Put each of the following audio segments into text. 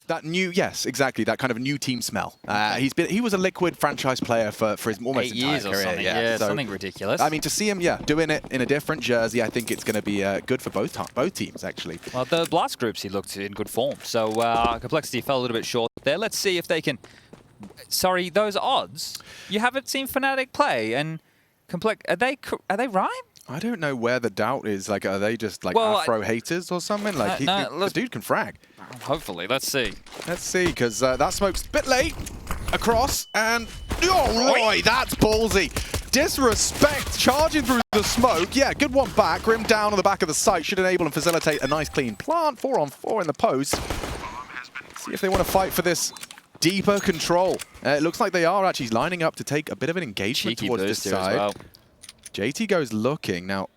That new, yes, exactly. That kind of new team smell. He was a Liquid franchise player for his almost 8 years entire or career. something. Yeah, so, something ridiculous. I mean, to see him, doing it in a different jersey, I think it's going to be good for both teams, actually. Well, the Blast groups, he looked in good form. So Complexity fell a little bit short there. Let's see if they can... Sorry, those odds, you haven't seen fnatic play, and are they right? I don't know where the doubt is. Like, are they just like Afro haters or something? Like, the dude can frag. Hopefully, let's see. Let's see, because that smoke's a bit late. Across, and oh, roeJ, that's ballsy. Disrespect, charging through the smoke. Yeah, good one back. Grim down on the back of the site. Should enable and facilitate a nice clean plant. 4-on-4 in the post. See if they want to fight for this deeper control. It looks like they are actually lining up to take a bit of an engagement Cheeky towards this side. well. JT goes looking. Now,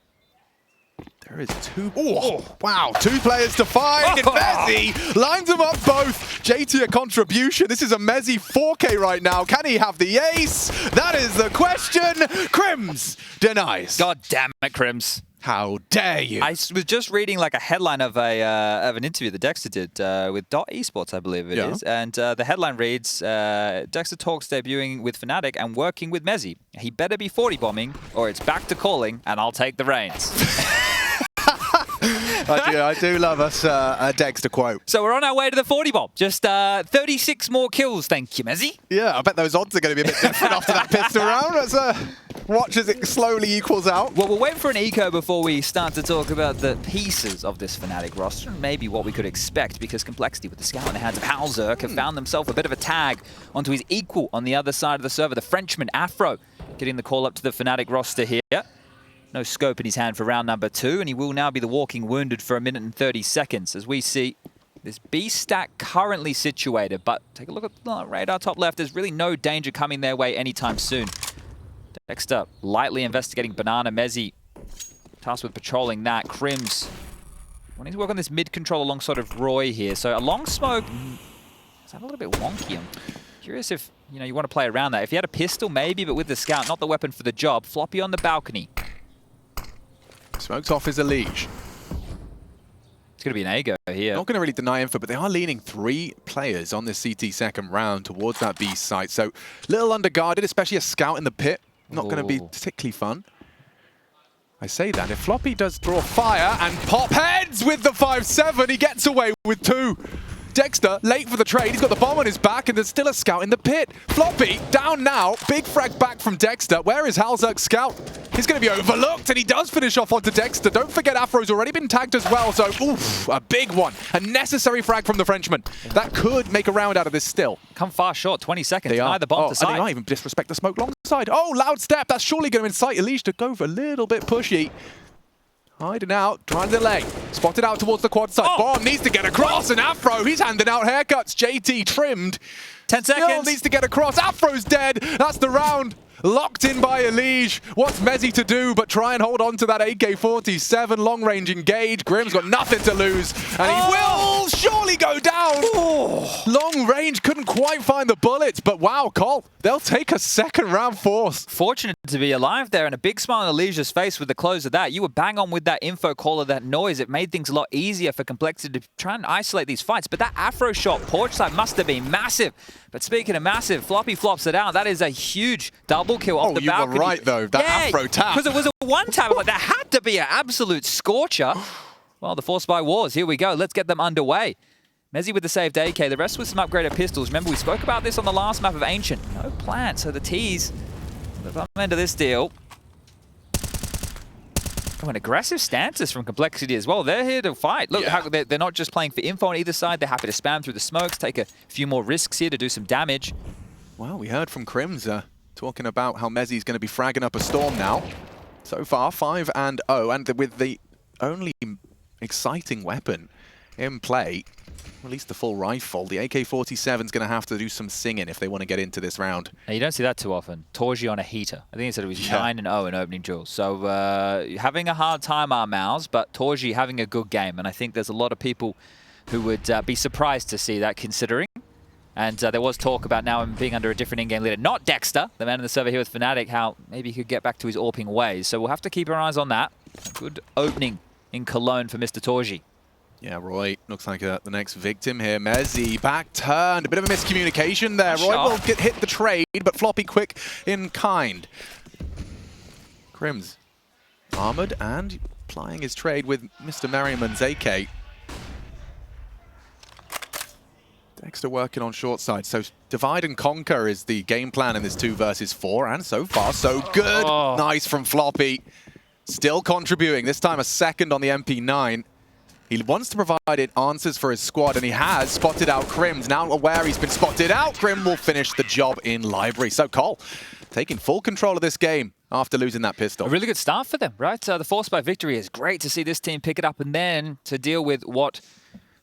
there is two... Oh, wow. 2 players to find. And mezii lines them up both. JT a contribution. This is a mezii 4K right now. Can he have the ace? That is the question. Crims denies. God damn it, Crims. How dare you? I was just reading like a headline of an interview that Dexter did with Esports, I believe it is. And the headline reads, Dexter talks debuting with fnatic and working with mezii. He better be 40 bombing or it's back to calling and I'll take the reins. I do love us a Dexter quote. So we're on our way to the 40 bomb. Just 36 more kills, thank you, mezii. Yeah, I bet those odds are going to be a bit different after that pistol round. Let's watch as it slowly equals out. Well, we'll wait for an eco before we start to talk about the pieces of this fnatic roster and maybe what we could expect, because Complexity with the scout in the hands of hallzerk have found themselves a bit of a tag onto his equal on the other side of the server, the Frenchman Afro, getting the call up to the fnatic roster here. No scope in his hand for round number 2, and he will now be the walking wounded for 1 minute and 30 seconds as we see this B stack currently situated. But take a look at the radar top left. There's really no danger coming their way anytime soon. Dexter lightly investigating Banana. mezii tasked with patrolling that. Crims wanting to work on this mid control alongside of roeJ here. So a long smoke is that a little bit wonky. I'm curious if you want to play around that. If he had a pistol, maybe, but with the scout, not the weapon for the job. Floppy on the balcony. Smoked off his EliGE. It's going to be an A-go here. Not going to really deny info, but they are leaning 3 players on this CT second round towards that B site. So, little underguarded, especially a scout in the pit. Not going to be particularly fun. I say that. If Floppy does draw fire and pop heads with the 5-7, he gets away with 2. Dexter, late for the trade. He's got the bomb on his back, and there's still a scout in the pit. Floppy, down now. Big frag back from Dexter. Where is hallzerk's scout? He's going to be overlooked, and he does finish off onto Dexter. Don't forget Afro's already been tagged as well, so oof, a big one. A necessary frag from the Frenchman. That could make a round out of this still. Come far short, 20 seconds. They are. The bomb to side. And they might even disrespect the smoke long side. Oh, loud step. That's surely going to incite EliGE to go for a little bit pushy. Hiding out, trying to delay. Spotted out towards the quad side. Bomb needs to get across, and Afro, he's handing out haircuts. JT trimmed. 10 seconds. Still needs to get across. Afro's dead. That's the round. Locked in by EliGE. What's mezii to do but try and hold on to that AK-47 long-range engage. Grim's got nothing to lose, and he will surely go down. Long range, couldn't quite find the bullets, but wow, Col, they'll take a second round force. Fortunate to be alive there, and a big smile on EliGE's face with the close of that. You were bang on with that info caller, that noise. It made things a lot easier for Complexity to try and isolate these fights, but that Afro shot, porch side, must have been massive. But speaking of massive, Floppy flops it out. That is a huge double kill off the balcony. You were right, though. That Afro tap. Because it was a one tap. Like, that had to be an absolute scorcher. Well, the Force by Wars. Here we go. Let's get them underway. mezii with the saved AK. The rest with some upgraded pistols. Remember, we spoke about this on the last map of Ancient. No plan. So the T's, the bottom end of this deal. Oh, and aggressive stances from Complexity as well. They're here to fight. Look, they're not just playing for info on either side. They're happy to spam through the smokes, take a few more risks here to do some damage. Well, we heard from Crims talking about how mezii's going to be fragging up a storm now. So far, 5-0, and with the only exciting weapon in play, at least the full rifle, the AK-47's going to have to do some singing if they want to get into this round. Now, you don't see that too often. toreJ on a heater. I think he said it was 9-0 in opening duels. So having a hard time, our mouths, but toreJ having a good game. And I think there's a lot of people who would be surprised to see that, considering. And there was talk about now him being under a different in-game leader. Not Dexter, the man in the server here with fnatic, how maybe he could get back to his AWPing ways. So we'll have to keep our eyes on that. A good opening in Cologne for Mr. toreJ. Yeah, roeJ looks like the next victim here. mezii back turned. A bit of a miscommunication there. roeJ will hit the trade, but floppy quick in kind. Crims armored and plying his trade with Mr. Merriman's AK. Dexter working on short side, so divide and conquer is the game plan in this 2 versus 4, and so far so good. Oh. Nice from floppy. Still contributing, this time a second on the MP9. He wants to provide answers for his squad, and he has spotted out Crims. Now aware he's been spotted out, Crim will finish the job in library. So Cole taking full control of this game after losing that pistol. A really good start for them, right? The force by victory is great to see this team pick it up, and then to deal with what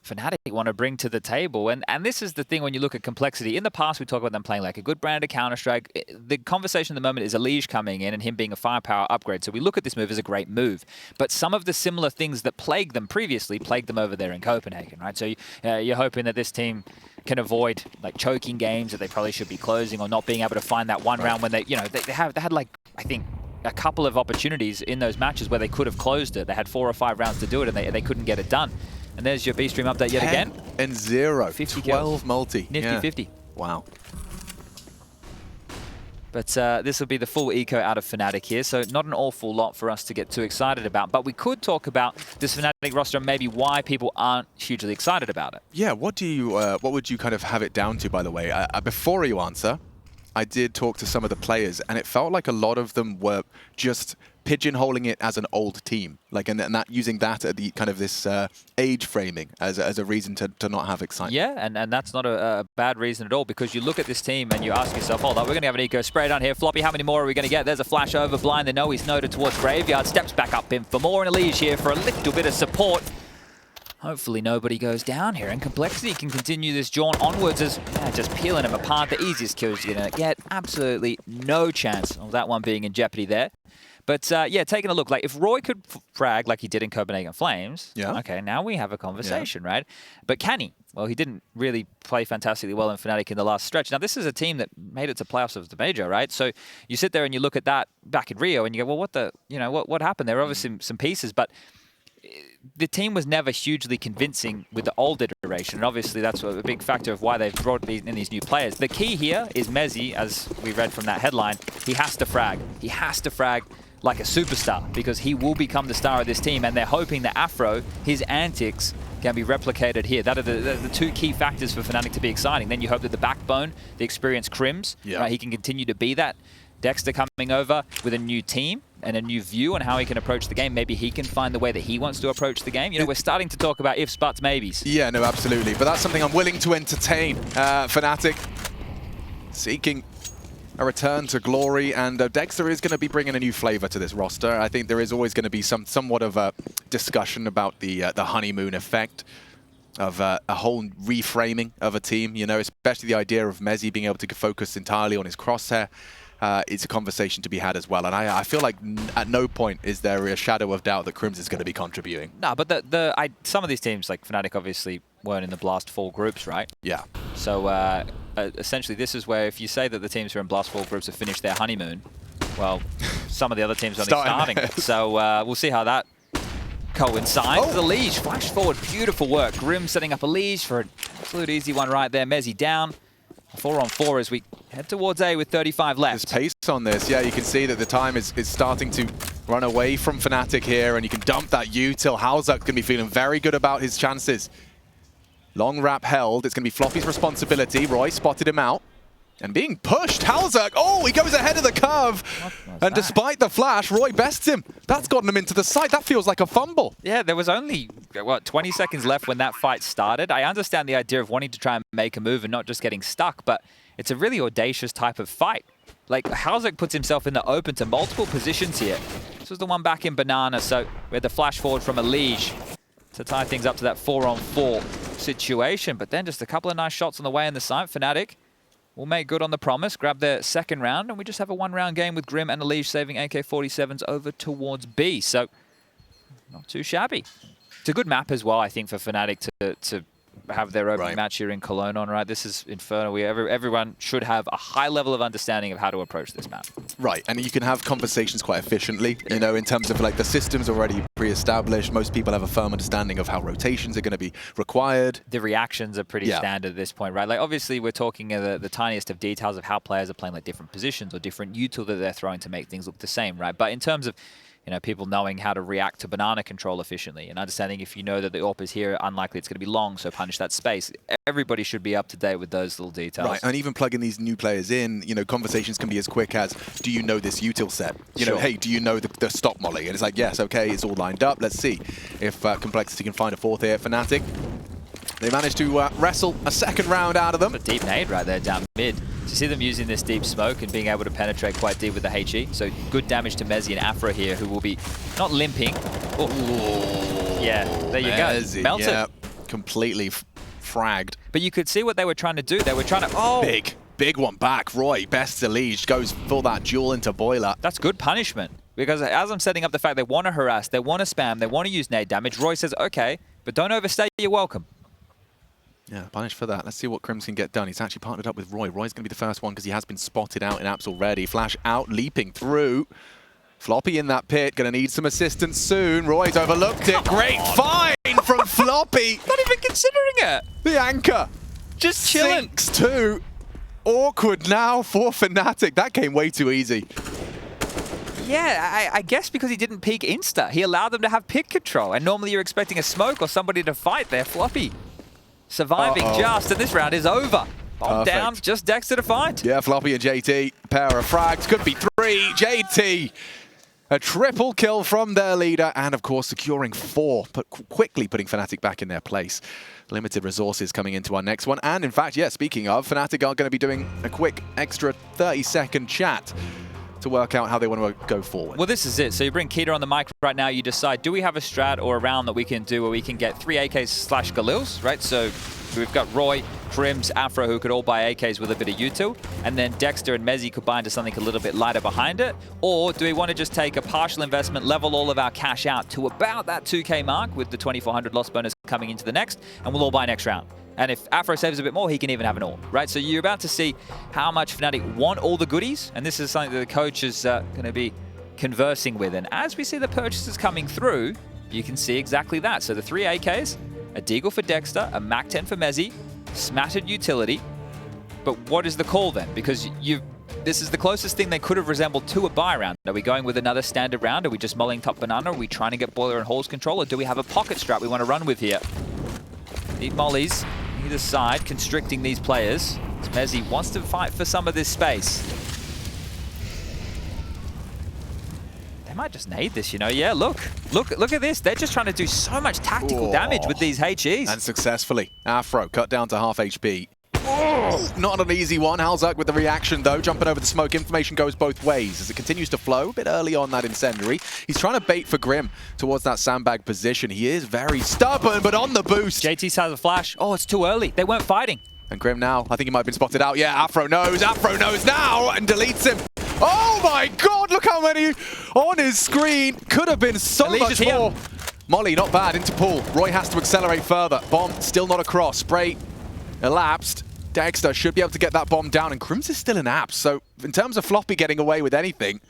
fnatic want to bring to the table. And this is the thing when you look at complexity. In the past, we talk about them playing like a good brand of Counter-Strike. The conversation at the moment is EliGE coming in and him being a firepower upgrade. So we look at this move as a great move. But some of the similar things that plagued them previously plagued them over there in Copenhagen, right? So you're hoping that this team can avoid like choking games that they probably should be closing, or not being able to find that one round when they had like, I think, a couple of opportunities in those matches where they could have closed it. They had 4 or 5 rounds to do it, and they couldn't get it done. And there's your B-Stream update yet again. 10-0. 50 12 kills. multi. Nifty 50. Wow. But this will be the full eco out of fnatic here, so not an awful lot for us to get too excited about. But we could talk about this fnatic roster and maybe why people aren't hugely excited about it. Yeah, what would you kind of have it down to, by the way? Before you answer, I did talk to some of the players, and it felt like a lot of them were just pigeonholing it as an old team, like, and that using that at the kind of this age framing as a reason to not have excitement. Yeah, and that's not a bad reason at all, because you look at this team and you ask yourself, hold on, we're going to have an eco spray down here. Floppy, how many more are we going to get? There's a flash over blind. They know he's noted towards Graveyard. Steps back up in for more, and EliGE here for a little bit of support. Hopefully nobody goes down here, and Complexity can continue this jaunt onwards as just peeling him apart. The easiest kills you're going to get. Absolutely no chance of that one being in jeopardy there. But yeah, taking a look, like if roeJ could frag like he did in Copenhagen Flames, okay, now we have a conversation, right? But can he? Well, he didn't really play fantastically well in fnatic in the last stretch. Now, this is a team that made it to playoffs of the major, right? So you sit there and you look at that back in Rio and you go, well, what happened? There are obviously some pieces, but the team was never hugely convincing with the old iteration, and obviously that's a big factor of why they've brought in these new players. The key here is mezii, as we read from that headline. He has to frag. He has to frag like a superstar, because he will become the star of this team, and they're hoping that Afro, his antics, can be replicated here. That are the 2 key factors for fnatic to be exciting. Then you hope that the backbone, the experienced Crims, right, he can continue to be that. Dexter coming over with a new team and a new view on how he can approach the game. Maybe he can find the way that he wants to approach the game. You know, we're starting to talk about ifs, buts, maybes. Yeah, no, absolutely. But that's something I'm willing to entertain. fnatic seeking a return to glory, and Dexter is going to be bringing a new flavor to this roster. I think there is always going to be somewhat of a discussion about the honeymoon effect of a whole reframing of a team, you know, especially the idea of mezii being able to focus entirely on his crosshair. It's a conversation to be had as well, and I feel like at no point is there a shadow of doubt that Crims is going to be contributing. No, but some of these teams, like fnatic, obviously weren't in the Blast 4 groups, right? Yeah. So essentially, this is where if you say that the teams who are in Blast 4 groups have finished their honeymoon, well, some of the other teams are only starting. So we'll see how that coincides. Oh. EliGE, flash forward, beautiful work. Grim setting up EliGE for an absolute easy one right there. mezii down. 4-on-4 as we head towards A with 35 left. There's pace on this. Yeah, you can see that the time is starting to run away from fnatic here, and you can dump that util. hallzerk going to be feeling very good about his chances. Long wrap held. It's going to be floppy's responsibility. roeJ spotted him out. And being pushed, hallzerk, oh, he goes ahead of the curve. And despite the flash, roeJ bests him. That's gotten him into the site. That feels like a fumble. Yeah, there was only, what, 20 seconds left when that fight started. I understand the idea of wanting to try and make a move and not just getting stuck, but it's a really audacious type of fight. Like, hallzerk puts himself in the open to multiple positions here. This was the one back in Banana, so we had the flash forward from EliGE to tie things up to that 4-on-4 situation. But then just a couple of nice shots on the way in the site. fnatic will make good on the promise, grab their second round, and we just have a 1-round game with Grim and EliGE saving AK-47s over towards B. So, not too shabby. It's a good map as well, I think, for fnatic to have their opening match here in Cologne on, right? This is Inferno. Everyone should have a high level of understanding of how to approach this map. Right, and you can have conversations quite efficiently, you know, in terms of like the system's already pre-established. Most people have a firm understanding of how rotations are going to be required. The reactions are pretty standard at this point, right? Like obviously we're talking the tiniest of details of how players are playing like different positions or different util that they're throwing to make things look the same, right? But in terms of people knowing how to react to banana control efficiently and understanding if you know that the AWP is here, unlikely it's going to be long, so punish that space. Everybody should be up to date with those little details. Right, and even plugging these new players in, conversations can be as quick as, do you know this util set? You know, hey, do you know the stop molly? And it's like, yes, okay, it's all lined up. Let's see if Complexity can find a fourth here at fnatic. They managed to wrestle a second round out of them. A deep nade right there down mid. To see them using this deep smoke and being able to penetrate quite deep with the HE. So good damage to mezii and afro here, who will be not limping. Oh, yeah, there you go. Melted. Yeah, completely fragged. But you could see what they were trying to do. They were trying to, Big one back. roeJ, best EliGE, goes for that duel into boiler. That's good punishment. Because as I'm setting up the fact they want to harass, they want to spam, they want to use nade damage, roeJ says, okay, but don't overstay your welcome. Yeah, punished for that. Let's see what Crims can get done. He's actually partnered up with roeJ. roeJ's going to be the first one because he has been spotted out in apps already. Flash out, leaping through. Floppy in that pit, going to need some assistance soon. roeJ's overlooked it. Great find from Floppy. Not even considering it. The anchor. Just chilling. 6-2. Awkward now for fnatic. That came way too easy. Yeah, I guess because he didn't peek insta. He allowed them to have pick control. And normally you're expecting a smoke or somebody to fight there. Floppy surviving just, and this round is over. Bomb down, just Dexter to find. Yeah, Floppy and JT, pair of frags, could be 3. JT, a triple kill from their leader, and of course securing 4, but quickly putting fnatic back in their place. Limited resources coming into our next one, and in fact, yeah, speaking of, fnatic are going to be doing a quick extra 30-second chat to work out how they want to go forward. Well, this is it. So you bring Keita on the mic right now. You decide, do we have a strat or a round that we can do where we can get 3 AKs / Galils, right? So we've got roeJ, Crims, Afro, who could all buy AKs with a bit of util, and then Dexter and mezii combine to something a little bit lighter behind it? Or do we want to just take a partial investment, level all of our cash out to about that 2K mark with the 2,400 loss bonus coming into the next, and we'll all buy next round? And if Afro saves a bit more, he can even have an all, right? So you're about to see how much fnatic want all the goodies, and this is something that the coach is going to be conversing with. And as we see the purchases coming through, you can see exactly that. So the 3 AKs, a Deagle for Dexter, a Mac 10 for mezii, smattered utility. But what is the call then? Because this is the closest thing they could have resembled to a buy round. Are we going with another standard round? Are we just mulling top banana? Are we trying to get boiler and halls control? Or do we have a pocket strat we want to run with here? Deep mollies either side, constricting these players. mezii wants to fight for some of this space. They might just nade this, Yeah, look at this. They're just trying to do so much tactical damage with these HEs. And successfully. Afro cut down to half HP. Not an easy one. hallzerk with the reaction, though, jumping over the smoke. Information goes both ways as it continues to flow. A bit early on that incendiary. He's trying to bait for Grim towards that sandbag position. He is very stubborn, but on the boost. JT has a flash. Oh, it's too early. They weren't fighting. And Grim now, I think he might have been spotted out. Yeah, Afro knows now and deletes him. Oh my God, look how many on his screen. Could have been so much more. Molly, not bad, into pool. roeJ has to accelerate further. Bomb still not across. Spray elapsed. Dexter should be able to get that bomb down, and Crims is still in apps. So in terms of Floppy getting away with anything,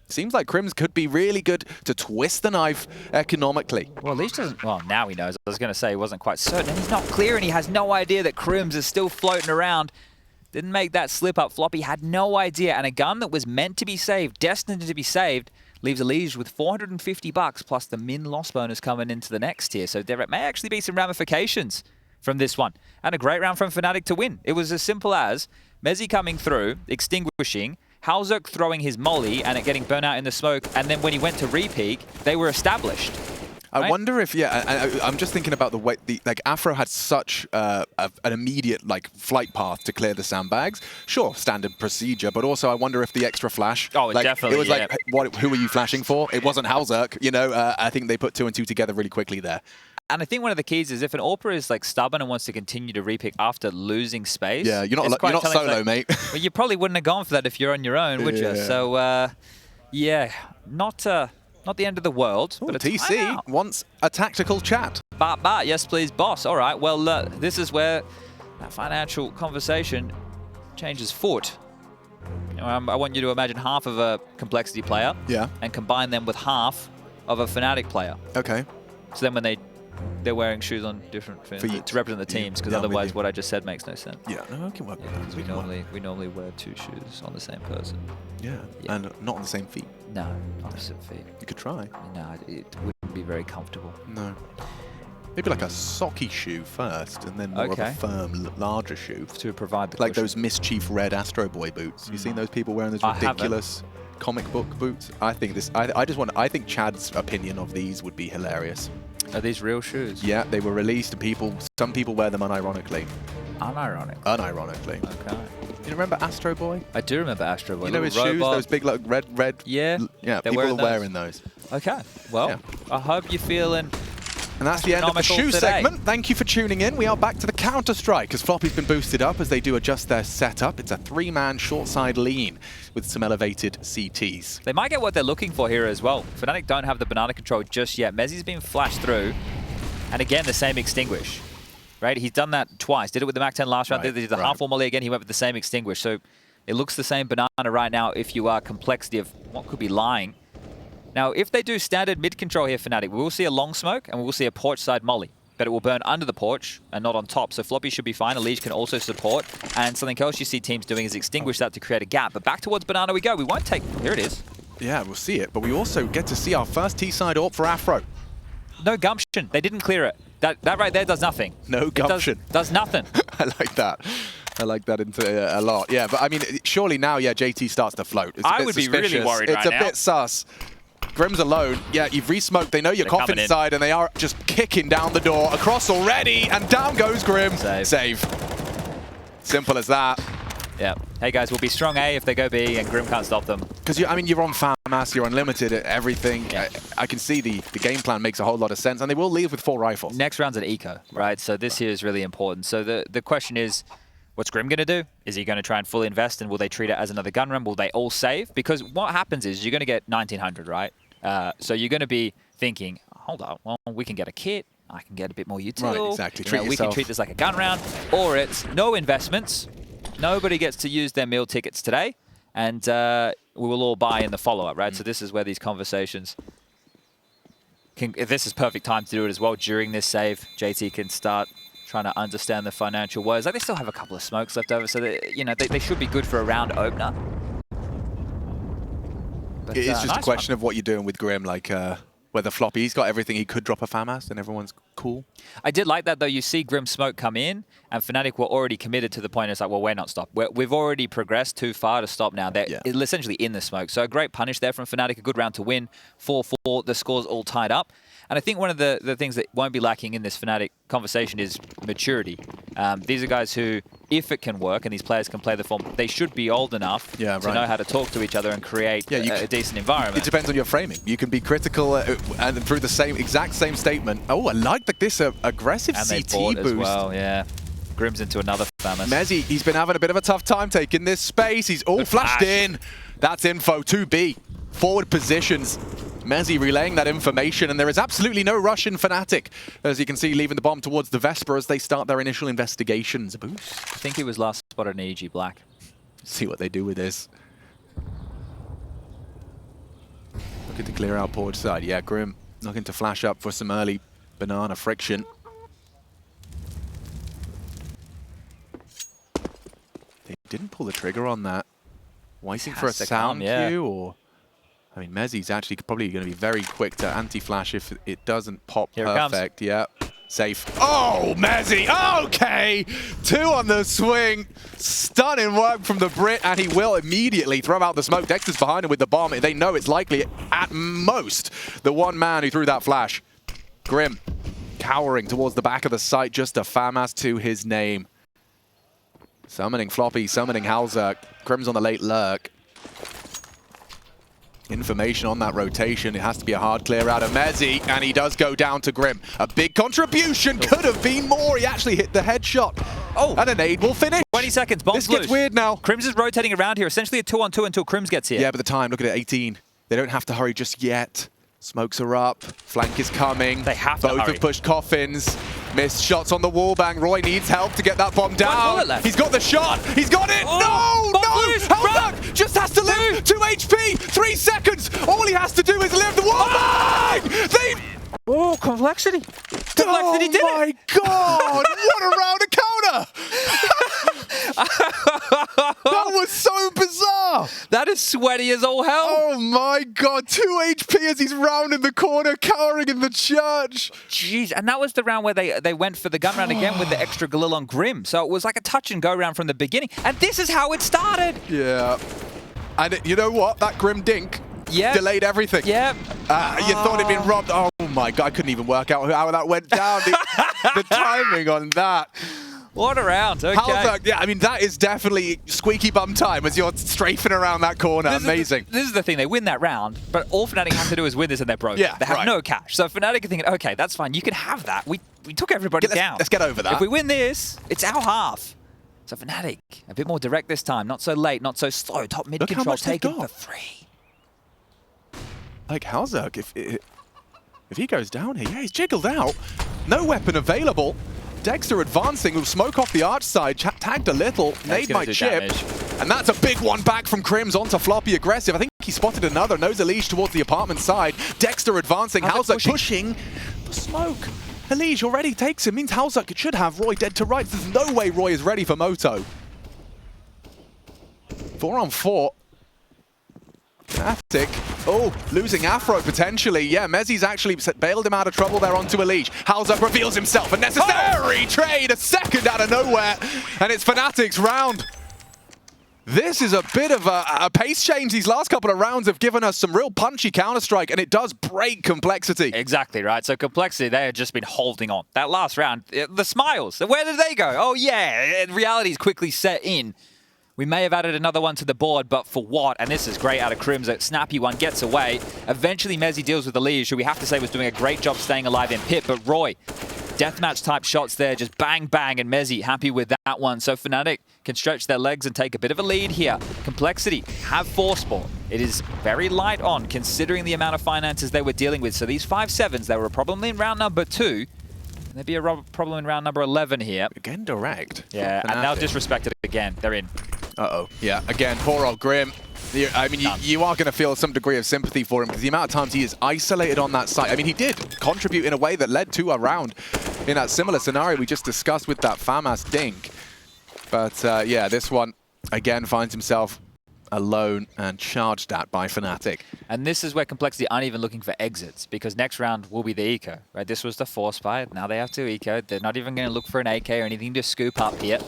seems like Crims could be really good to twist the knife economically. Well, EliGE doesn't... Well, now he knows. I was going to say he wasn't quite certain. And he's not clear, and he has no idea that Crims is still floating around. Didn't make that slip up. Floppy had no idea. And a gun that was meant to be saved, destined to be saved, leaves EliGE with $450 plus the min loss bonus coming into the next tier. So there may actually be some ramifications from this one. And a great round from fnatic to win. It was as simple as mezii coming through, extinguishing, hallzerk throwing his molly and it getting burnt out in the smoke, and then when he went to re-peek, they were established. I right? wonder if, I'm just thinking about the way, Afro had such an immediate, flight path to clear the sandbags. Sure, standard procedure, but also I wonder if the extra flash. Oh, definitely, it was hey, who are you flashing for? It wasn't hallzerk, I think they put 2 and 2 together really quickly there. And I think one of the keys is if an AWPer is stubborn and wants to continue to repick after losing space. Yeah, you're not solo, mate. Well, you probably wouldn't have gone for that if you're on your own, would you? So, yeah, not the end of the world. But TC wants a tactical chat. Yes, please, boss. All right, well, this is where that financial conversation changes foot. I want you to imagine half of a Complexity player and combine them with half of a fnatic player. Okay. So then when they're wearing shoes on different to represent the teams, because otherwise what I just said makes no sense. Yeah, no, I can work with that. We normally wear 2 shoes on the same person. Yeah, and not on the same feet. No, opposite feet. You could try. No, it wouldn't be very comfortable. No. Maybe like a socky shoe first, and then more of a firm, larger shoe. To provide the like cushion. those Mischief Red Astro Boy boots. You seen those people wearing those ridiculous comic book boots? I think this. I think Chad's opinion of these would be hilarious. Are these real shoes? Yeah, they were released, and some people wear them unironically. Unironically. Okay. You remember Astro Boy? I do remember Astro Boy. You know his shoes, those big like red. Yeah. Yeah. People are wearing those. Okay. Well, I hope you're feeling. And that's the end of the shoe segment. Thank you for tuning in. We are back to the Counter-Strike as Floppy's been boosted up as they do adjust their setup. It's a 3-man short side lean with some elevated CTs. They might get what they're looking for here as well. fnatic don't have the banana control just yet. Mezii's been flashed through. And again, the same extinguish. Right? He's done that twice. Did it with the MAC-10 last round. Did the half wall molly again. He went with the same extinguish. So it looks the same banana right now if you are Complexity of what could be lying. Now, if they do standard mid-control here, fnatic, we will see a long smoke and we will see a porch side molly. But it will burn under the porch and not on top. So Floppy should be fine. EliGE can also support. And something else you see teams doing is extinguish that to create a gap. But back towards banana we go. We won't take... Here it is. Yeah, we'll see it. But we also get to see our first T-side AWP for Afro. No gumption. They didn't clear it. That right there does nothing. No gumption. Does nothing. I like that. I like that a lot. Yeah, but I mean, surely now, JT starts to float. It's I would be really worried right now. It's a bit sus. Grim's alone. Yeah, you've re-smoked. They know you're coffin side, and they are just kicking down the door. Across already, and down goes Grim. Save. Simple as that. Yeah. Hey guys, we'll be strong A if they go B, and Grim can't stop them. Because you're on FAMAS, you're unlimited at everything. Yeah. I can see the game plan makes a whole lot of sense, and they will leave with 4 rifles. Next round's an eco, right? So this here is really important. So the question is, what's Grim going to do? Is he going to try and fully invest, and will they treat it as another gun run? Will they all save? Because what happens is you're going to get 1900, right? So you're going to be thinking, hold on, well, we can get a kit. I can get a bit more util. Right, exactly. We can treat this like a gun round. Or it's no investments. Nobody gets to use their meal tickets today. And we will all buy in the follow-up, right? So this is where these conversations... This is perfect time to do it as well. During this save, JT can start trying to understand the financial woes. Like, they still have a couple of smokes left over, so they should be good for a round opener. But, it is just a question of what you're doing with Grim, like whether Floppy, he's got everything, he could drop a FAMAS and everyone's cool. I did like that though. You see Grim smoke come in and fnatic were already committed to the point. It's like, well, we're not stopped. We've already progressed too far to stop now. They're essentially in the smoke. So a great punish there from fnatic, a good round to win. 4-4, the score's all tied up. And I think one of the things that won't be lacking in this fnatic conversation is maturity. These are guys who, if it can work and these players can play the form, they should be old enough to know how to talk to each other and create a decent environment. It depends on your framing. You can be critical and through the exact same statement. Oh, I like this aggressive and CT boost. As well, yeah. Grim's into another FAMAS. Mezii, he's been having a bit of a tough time taking this space. He's all flashed in. That's info. 2B. Forward positions. Mezii relaying that information, and there is absolutely no rush in fnatic. As you can see, leaving the bomb towards the Vesper as they start their initial investigations. A boost. I think he was last spotted in EliGE Black. See what they do with this. Looking to clear out porch side. Yeah, Grim looking to flash up for some early banana friction. They didn't pull the trigger on that. Waiting for a sound cue, or... I mean, Mezii's actually probably going to be very quick to anti-flash if it doesn't pop perfect. Yeah, safe. Oh, Mezii! Okay! 2 on the swing. Stunning work from the Brit, and he will immediately throw out the smoke. Dexter's behind him with the bomb. They know it's likely, at most, the one man who threw that flash. Grim, cowering towards the back of the site, just a FAMAS to his name. Summoning Floppy, summoning hallzerk. Grim's on the late lurk. Information on that rotation. It has to be a hard clear out of Mezii, and he does go down to Grim. A big contribution. Could have been more. He actually hit the headshot. Oh, and a nade will finish. 20 seconds. Bomb's this gets weird now. Crims is rotating around here. Essentially a 2-on-2 until Crims gets here. Yeah, but the time, look at it, 18. They don't have to hurry just yet. Smokes are up. Flank is coming. They have to Both hurry. have pushed coffins. Missed shots on the wall bang. roeJ needs help to get that bomb down. Left. He's got the shot. He's got it. Oh, no! hallzerk just has to live. 2 HP. 3 seconds. All he has to do is live the wall bang. They. Oh, complexity. Complexity did it. Oh my god! What a round of counter! That was so bizarre! That is sweaty as all hell. Oh my god, 2 HP as he's rounding the corner, cowering in the church. Jeez, and that was the round where they went for the gun round again with the extra Galil on Grim. So it was like a touch and go round from the beginning. And this is how it started. Yeah. And you know what? That Grim dink delayed everything. Yep. You thought it'd been robbed. Oh my god, I couldn't even work out how that went down. The timing on that. What a round. Okay. hallzerk, yeah, I mean, that is definitely squeaky bum time as you're strafing around that corner. Amazing. This is the thing. They win that round, but all Fnatic have to do is win this and they're broke. Yeah, they have right. no cash. So Fnatic are thinking, okay, that's fine. You can have that. We took everybody down. Let's get over that. If we win this, it's our half. So Fnatic, a bit more direct this time. Not so late, not so slow. Top mid Look how control much they've taken got. for 3. Like hallzerk, if he goes down here, yeah, he's jiggled out. No weapon available. Dexter advancing with smoke off the arch side, tagged a little, nade might chip. And that's a big one back from Crims onto Floppy aggressive. I think he spotted another, knows EliGE towards the apartment side. Dexter advancing, hallzerk pushing the smoke. EliGE already takes him, means hallzerk should have roeJ dead to rights. There's no way roeJ is ready for Moto. 4 on 4. fnatic. Oh, losing Afro potentially. Yeah, mezzi's actually bailed him out of trouble there onto EliGE. hallzerk reveals himself. A necessary trade, a second out of nowhere. And it's fnatic's round. This is a bit of a pace change. These last couple of rounds have given us some real punchy Counter-Strike, and it does break complexity. Exactly, right? So complexity, they had just been holding on. That last round, the smiles, where did they go? Oh yeah, reality's quickly set in. We may have added another one to the board, but for what? And this is great out of Crims. A snappy one gets away. Eventually, mezii deals with EliGE, who we have to say was doing a great job staying alive in pit. But roeJ, deathmatch type shots there, just bang, bang, and mezii happy with that one. So Fnatic can stretch their legs and take a bit of a lead here. Complexity have force ball. It is very light on, considering the amount of finances they were dealing with. So these 5-7s, they were a problem in round number 2. There'd be a problem in round number 11 here. Again, direct. Yeah, and they'll disrespect it again. They're in. Uh-oh. Yeah, again, poor old Grim. I mean, you are going to feel some degree of sympathy for him because the amount of times he is isolated on that site. I mean, he did contribute in a way that led to a round in that similar scenario we just discussed with that FAMAS dink. But yeah, this one, again, finds himself alone and charged at by fnatic. And this is where complexity aren't even looking for exits, because next round will be the eco, right? This was the force buy, now they have to eco. They're not even going to look for an AK or anything to scoop up here.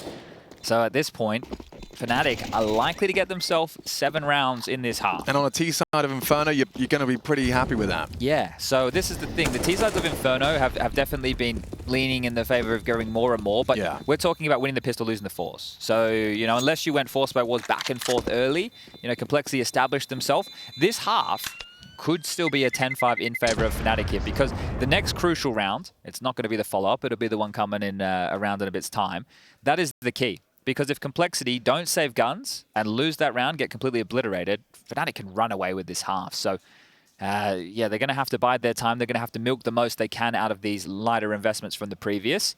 So at this point, Fnatic are likely to get themselves 7 rounds in this half. And on a T side of Inferno, you're going to be pretty happy with that. Yeah, so this is the thing. The T sides of Inferno have definitely been leaning in the favor of going more and more, but we're talking about winning the pistol, losing the force. So, you know, unless you went force by wars back and forth early, you know, complexity established themselves. This half could still be a 10-5 in favor of Fnatic here, because the next crucial round, it's not going to be the follow-up, it'll be the one coming in around in a bit's time. That is the key. Because if complexity don't save guns and lose that round, get completely obliterated, Fnatic can run away with this half. So, yeah, they're going to have to bide their time. They're going to have to milk the most they can out of these lighter investments from the previous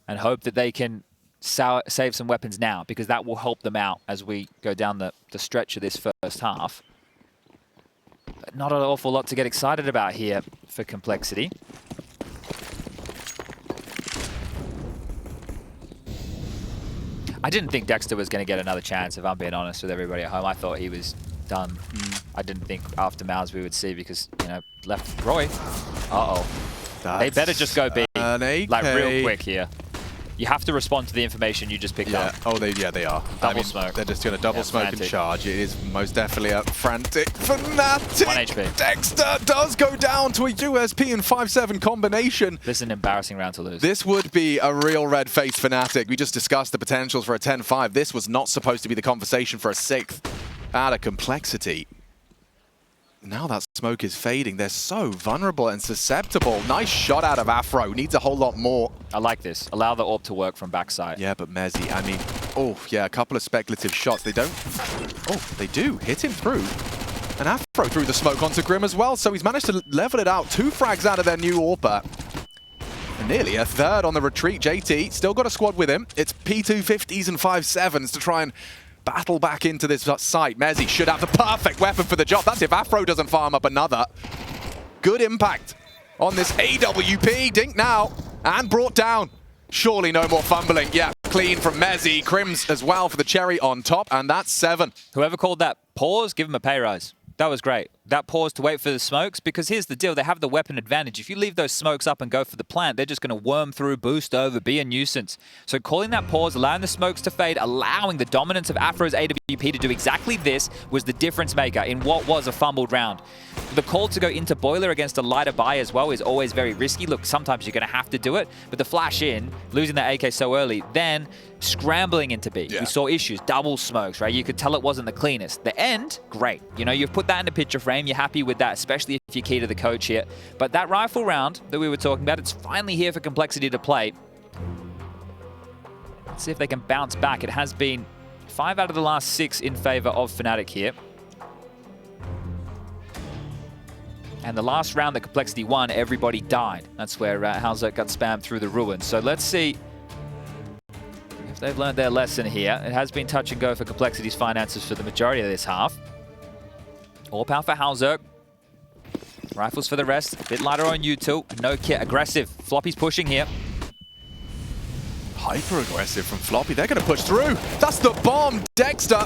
and hope that they can save some weapons now, because that will help them out as we go down the stretch of this first half. But not an awful lot to get excited about here for complexity. I didn't think Dexter was going to get another chance, if I'm being honest with everybody at home. I thought he was done. I didn't think after Mouse we would see, because, you know, left roeJ. Uh-oh. They better just go B, like real quick here. You have to respond to the information you just picked up. Oh, they are. Double smoke. They're just going to double smoke fnatic. And charge. It is most definitely a frantic fnatic. 1 HP. Dexter does go down to a USP and 5-7 combination. This is an embarrassing round to lose. This would be a real red-faced fnatic. We just discussed the potentials for a 10-5. This was not supposed to be the conversation for a 6th. Out of complexity. Now that smoke is fading. They're so vulnerable and susceptible. Nice shot out of Afro. Needs a whole lot more. I like this. Allow the AWP to work from backside. Yeah, but mezii, I mean, oh, yeah, a couple of speculative shots. They don't... Oh, they do. Hit him through. And Afro threw the smoke onto Grim as well, so he's managed to level it out. 2 frags out of their new AWPer. And nearly a third on the retreat. JT still got a squad with him. It's P250s and 5.7s to try and battle back into this site. Mezii should have the perfect weapon for the job. That's if Afro doesn't farm up another. Good impact on this AWP. Dink now and brought down. Surely no more fumbling. Yeah, clean from Mezii. Crims as well for the cherry on top, and that's 7. Whoever called that pause, give him a pay rise. That was great. That pause to wait for the smokes, because here's the deal. They have the weapon advantage. If you leave those smokes up and go for the plant, they're just going to worm through, boost over, be a nuisance. So calling that pause, allowing the smokes to fade, allowing the dominance of Afro's AWP to do exactly this was the difference maker in what was a fumbled round. The call to go into boiler against a lighter buy as well is always very risky. Look, sometimes you're going to have to do it, but the flash in, losing that AK so early, then scrambling into B. Yeah. We saw issues, double smokes, right? You could tell it wasn't the cleanest. The end, great. You know, you've put that in the picture frame. You're happy with that, especially if you're key to the coach here. But that rifle round that we were talking about, it's finally here for Complexity to play. Let's see if they can bounce back. It has been 5 out of the last 6 in favor of fnatic here. And the last round that Complexity won, everybody died. That's where hallzerk got spammed through the ruins. So let's see if they've learned their lesson here. It has been touch and go for Complexity's finances for the majority of this half. All power for hallzerk. Rifles for the rest. A bit lighter on util. No kit. Aggressive. Floppy's pushing here. Hyper aggressive from Floppy. They're going to push through. That's the bomb. Dexter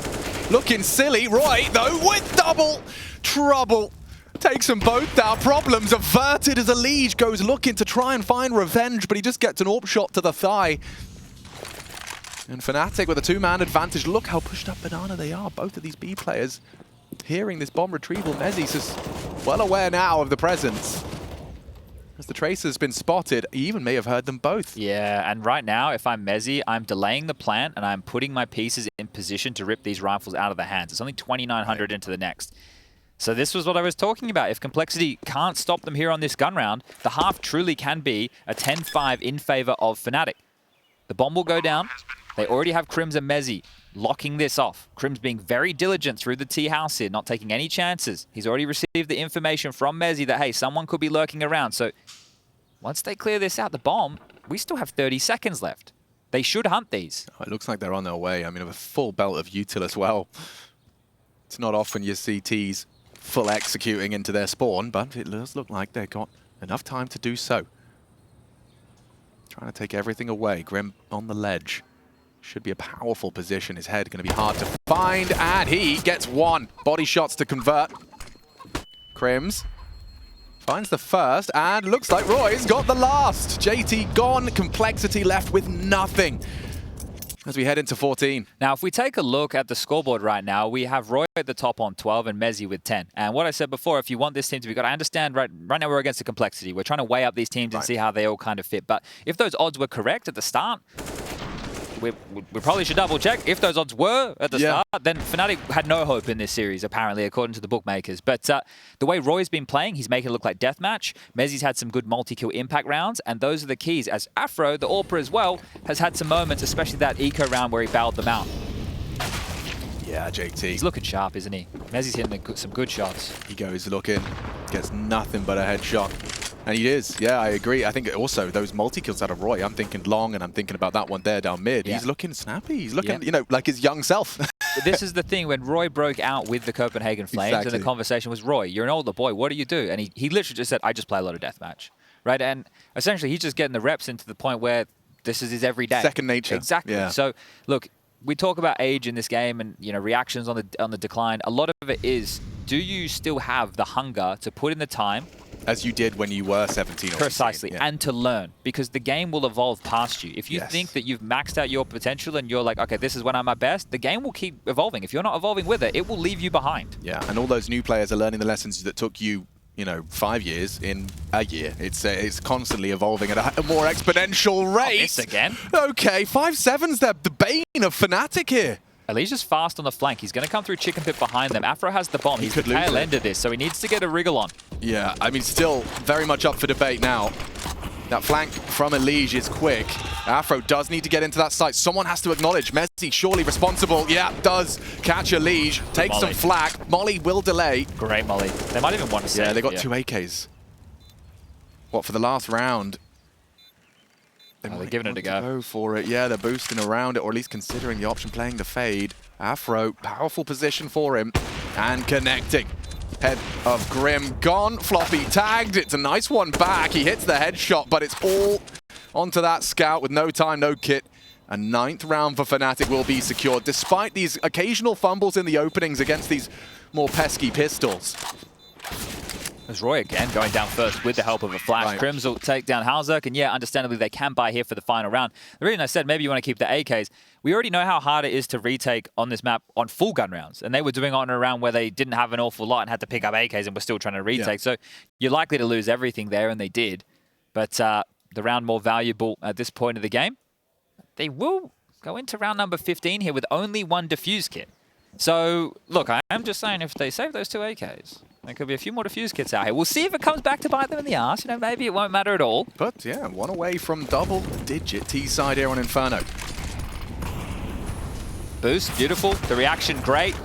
looking silly. roeJ, though, with double trouble. Takes them both down. Problems averted as EliGE goes looking to try and find revenge, but he just gets an AWP shot to the thigh. And fnatic with a 2-man advantage. Look how pushed up banana they are, both of these B players. Hearing this bomb retrieval, Mezii's just well aware now of the presence. As the tracer's been spotted, he even may have heard them both. Yeah, and right now, if I'm mezii, I'm delaying the plant and I'm putting my pieces in position to rip these rifles out of the hands. It's only 2,900 into the next. So this was what I was talking about. If Complexity can't stop them here on this gun round, the half truly can be a 10-5 in favor of fnatic. The bomb will go down. They already have Crims and mezii locking this off. Crims being very diligent through the T house here, not taking any chances. He's already received the information from mezii that, hey, someone could be lurking around. So once they clear this out, the bomb, we still have 30 seconds left. They should hunt these. Oh, it looks like they're on their way. I mean, a full belt of util as well. It's not often you see T's full executing into their spawn, but it does look like they've got enough time to do so. Trying to take everything away. Grim on the ledge. Should be a powerful position. His head going to be hard to find, and he gets one. Body shots to convert. Crims finds the first, and looks like roeJ's got the last. JT gone, Complexity left with nothing as we head into 14. Now, if we take a look at the scoreboard right now, we have roeJ at the top on 12 and mezii with 10. And what I said before, if you want this team to be good, I understand right now we're against the Complexity. We're trying to weigh up these teams and see how they all kind of fit. But if those odds were correct at the start, we probably should double check. If those odds were at the start, then fnatic had no hope in this series, apparently, according to the bookmakers. But the way roeJ's been playing, he's making it look like deathmatch. Mezii's had some good multi-kill impact rounds, and those are the keys. As Afro, the AWPer as well, has had some moments, especially that eco round where he bailed them out. Yeah, JT. He's looking sharp, isn't he? Mezii's hitting some good shots. He goes looking, gets nothing but a headshot. And he is, yeah, I agree. I think also those multi-kills out of roeJ, I'm thinking long, and I'm thinking about that one there down mid. Yeah. He's looking snappy. He's looking, you know, like his young self. This is the thing, when roeJ broke out with the Copenhagen Flames, and the conversation was, roeJ, you're an older boy, what do you do? And he literally just said, I just play a lot of deathmatch, right? And essentially, he's just getting the reps into the point where this is his everyday. Second nature. Exactly. Yeah. So, look, we talk about age in this game and, you know, reactions on the decline. A lot of it is, do you still have the hunger to put in the time? As you did when you were 17 or 18. Precisely, and to learn, because the game will evolve past you. If you think that you've maxed out your potential and you're like, okay, this is when I'm at best, the game will keep evolving. If you're not evolving with it, it will leave you behind. Yeah, and all those new players are learning the lessons that took you, you know, 5 years in a year. It's constantly evolving at a more exponential rate. This again. Okay, 5-7's the bane of fnatic here. EliGE's fast on the flank. He's going to come through chicken pit behind them. Afro has the bomb. He's the tail end of this, so he needs to get a wriggle on. Yeah, I mean, still very much up for debate now. That flank from EliGE is quick. Afro does need to get into that site. Someone has to acknowledge. mezii surely responsible. Yeah, does catch EliGE. Takes some flak. Molly will delay. Great Molly. They might even want to save. Yeah, they got 2 AKs. What, for the last round? They're giving it a go. Go for it. Yeah, they're boosting around it, or at least considering the option, playing the fade. Afro, powerful position for him. And connecting. Head of Grim gone. Floppy tagged. It's a nice one back. He hits the headshot, but it's all onto that scout with no time, no kit. A 9th round for fnatic will be secured, despite these occasional fumbles in the openings against these more pesky pistols. There's roeJ again going down first with the help of a flash. Right. Crims will take down hallzerk, and yeah, understandably they can buy here for the final round. The reason I said maybe you want to keep the AKs, we already know how hard it is to retake on this map on full gun rounds, and they were doing it on a round where they didn't have an awful lot and had to pick up AKs and were still trying to retake. Yeah. So you're likely to lose everything there, and they did. But the round more valuable at this point of the game, they will go into round number 15 here with only 1 defuse kit. So look, I am just saying if they save those 2 AKs, there could be a few more defuse kits out here. We'll see if it comes back to bite them in the arse. You know, maybe it won't matter at all. But yeah, 1 away from double-digit T-side here on Inferno. Boost, beautiful. The reaction, great.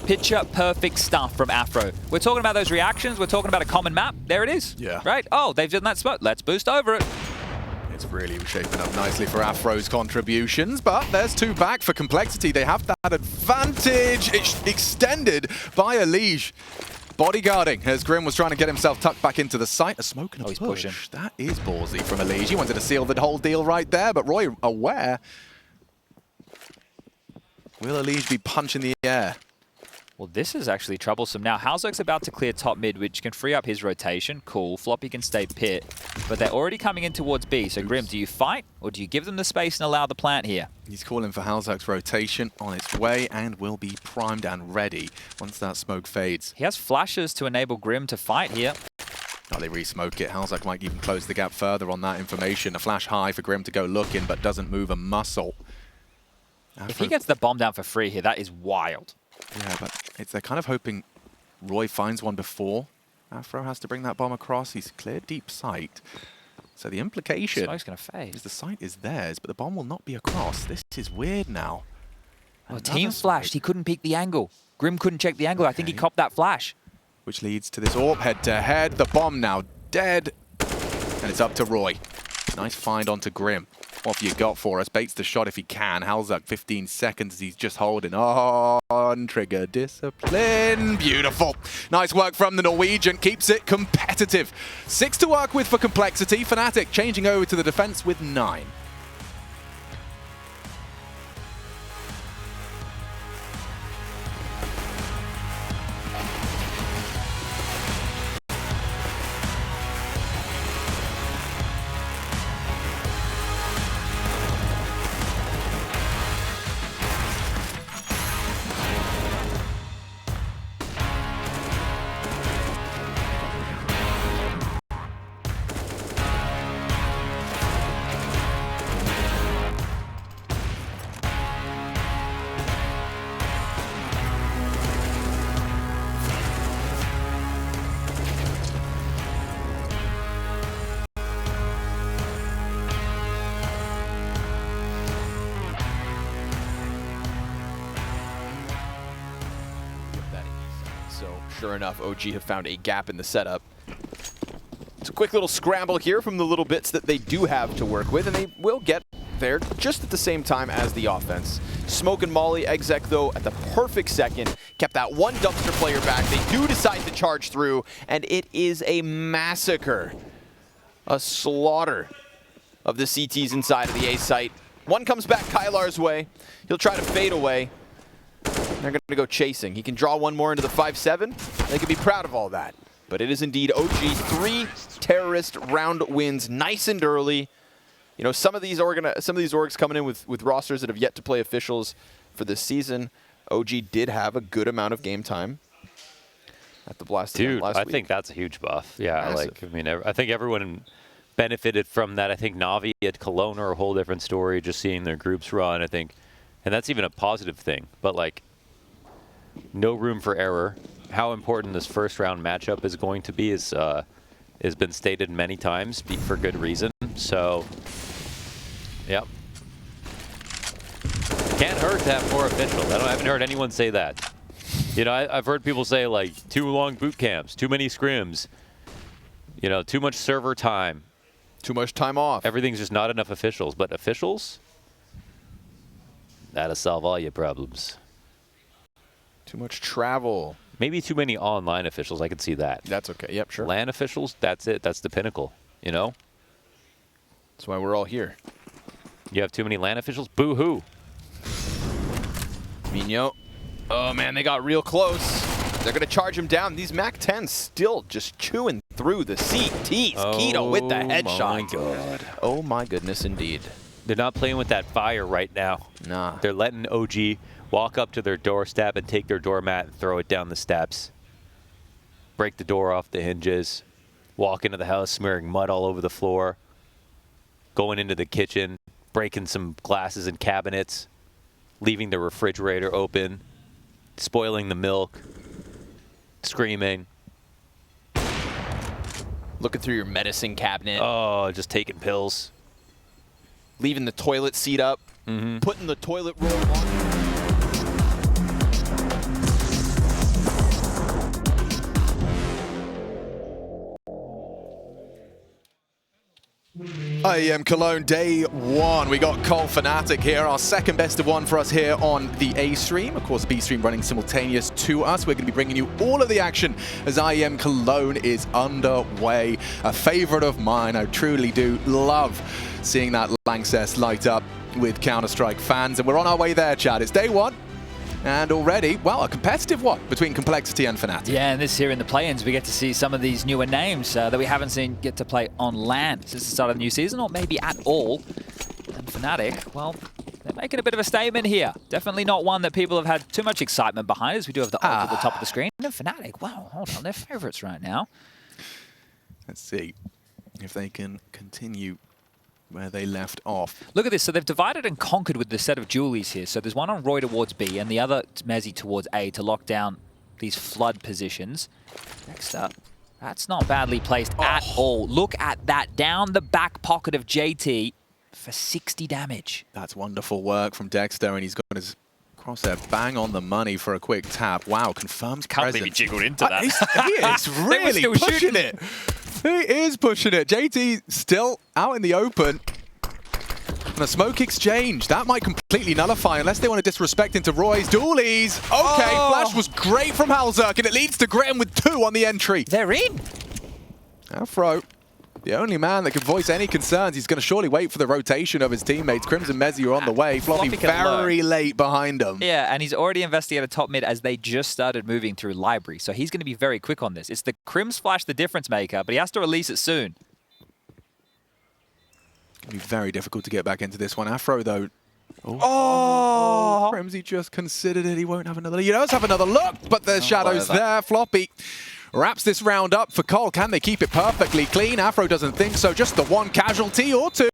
Picture perfect stuff from Afro. We're talking about those reactions. We're talking about a common map. There it is. Yeah. Right? Oh, they've done that smoke. Let's boost over it. It's really shaping up nicely for Afro's contributions, but there's 2 back for complexity. They have that advantage. It's extended by EliGE. Bodyguarding as Grim was trying to get himself tucked back into the site. A smoke and a he's push. pushing. That is ballsy from EliGE. He wanted to seal the whole deal right there, but roeJ aware. Will EliGE be punching the air? Well, this is actually troublesome now. hallzerk's about to clear top mid, which can free up his rotation. Cool. Floppy can stay pit, but they're already coming in towards B. So Grim, do you fight or do you give them the space and allow the plant here? He's calling for hallzerk's rotation on its way and will be primed and ready once that smoke fades. He has flashes to enable Grim to fight here. Oh, they re-smoke it. hallzerk might even close the gap further on that information. A flash high for Grim to go looking, but doesn't move a muscle. If he gets the bomb down for free here, that is wild. Yeah, but they're kind of hoping roeJ finds one before Afro has to bring that bomb across. He's cleared deep sight. So the implication Smoke's gonna fade. is the site is theirs, but the bomb will not be across. This is weird now. Oh, team flashed. He couldn't peek the angle. Grim couldn't check the angle. I think he copped that flash. Which leads to this AWP head-to-head. The bomb now dead. And it's up to roeJ. Nice find onto Grim. What have you got for us? Baits the shot if he can. hallzerk 15 seconds. He's just holding on. Trigger discipline. Beautiful. Nice work from the Norwegian. Keeps it competitive. 6 to work with for complexity. fnatic changing over to the defense with 9. Sure enough, OG have found a gap in the setup. It's a quick little scramble here from the little bits that they do have to work with, and they will get there just at the same time as the offense. Smoke and Molly, exec though, at the perfect second, kept that one dumpster player back. They do decide to charge through, and it is a massacre. A slaughter of the CTs inside of the A site. One comes back Kylar's way. He'll try to fade away. They're going to go chasing. He can draw one more into the 5-7. They can be proud of all that. But it is indeed OG. 3 terrorist round wins, nice and early. You know, some of these orgs coming in with rosters that have yet to play officials for this season. OG did have a good amount of game time at the Blast event last week. I think that's a huge buff. Yeah, Massive. like, I mean, I think everyone benefited from that. I think Navi at Cologne are a whole different story, just seeing their groups run, I think. And that's even a positive thing. But, like, no room for error. How important this first round matchup is going to be is has been stated many times for good reason. So, yep. Can't hurt to have more officials. I haven't heard anyone say that. You know, I've heard people say, like, too long boot camps, too many scrims, you know, too much server time. Too much time off. Everything's just not enough officials. But officials, that'll solve all your problems. Too much travel. Maybe too many online officials. I could see that. That's okay. Yep, sure. LAN officials, that's it. That's the pinnacle, you know? That's why we're all here. You have too many LAN officials? Boo-hoo. Minho. Oh, man, they got real close. They're going to charge him down. These MAC-10s still just chewing through the CTs. Oh, Keto with the my headshot. God. Oh, my goodness, indeed. They're not playing with that fire right now. Nah. They're letting OG walk up to their doorstep and take their doormat and throw it down the steps. Break the door off the hinges. Walk into the house smearing mud all over the floor. Going into the kitchen. Breaking some glasses and cabinets. Leaving the refrigerator open. Spoiling the milk. Screaming. Looking through your medicine cabinet. Oh, just taking pills. Leaving the toilet seat up. Putting the toilet roll on. IEM Cologne, day one. We got Cole fnatic here, our second best of one for us here on the A stream. Of course, B stream running simultaneous to us. We're going to be bringing you all of the action as IEM Cologne is underway. A favorite of mine. I truly do love seeing that Lanxess light up with Counter-Strike fans. And we're on our way there, Chad. It's day one. And already, well, a competitive one between Complexity and fnatic. Yeah, and this here in the play-ins, we get to see some of these newer names that we haven't seen get to play on LAN since the start of the new season, or maybe at all. And fnatic, well, they're making a bit of a statement here. Definitely not one that people have had too much excitement behind, as we do have the ult at the top of the screen. And fnatic, wow, hold on, they're favorites right now. Let's see if they can continue where they left off. Look at this. So they've divided and conquered with the set of dualies here. So there's one on roeJ towards B and the other mezii towards A to lock down these flood positions. Next up, that's not badly placed at all. Look at that. Down the back pocket of JT for 60 damage. That's wonderful work from Dexter, and he's got his crosshair bang on the money for a quick tap. Wow, confirms presence. Can't believe he jiggled into that. He is really pushing it. He is pushing it. JT still out in the open. And a smoke exchange. That might completely nullify unless they want to disrespect into roeJ's dualies. Okay, flash was great from hallzerk, and it leads to Graham with 2 on the entry. They're in. Afro, the only man that can voice any concerns. He's going to surely wait for the rotation of his teammates. Crimson mezii are on the way. Floppy very late behind him. Yeah, and he's already investigated top mid as they just started moving through library. So he's going to be very quick on this. It's the Crim's flash the difference maker, but he has to release it soon. It'll be very difficult to get back into this one. Afro, though. Oh! Crimsy just considered it. He won't have another. He does have another look, but the shadows there. Floppy wraps this round up for Cole. Can they keep it perfectly clean? Afro doesn't think so. Just the one casualty or two.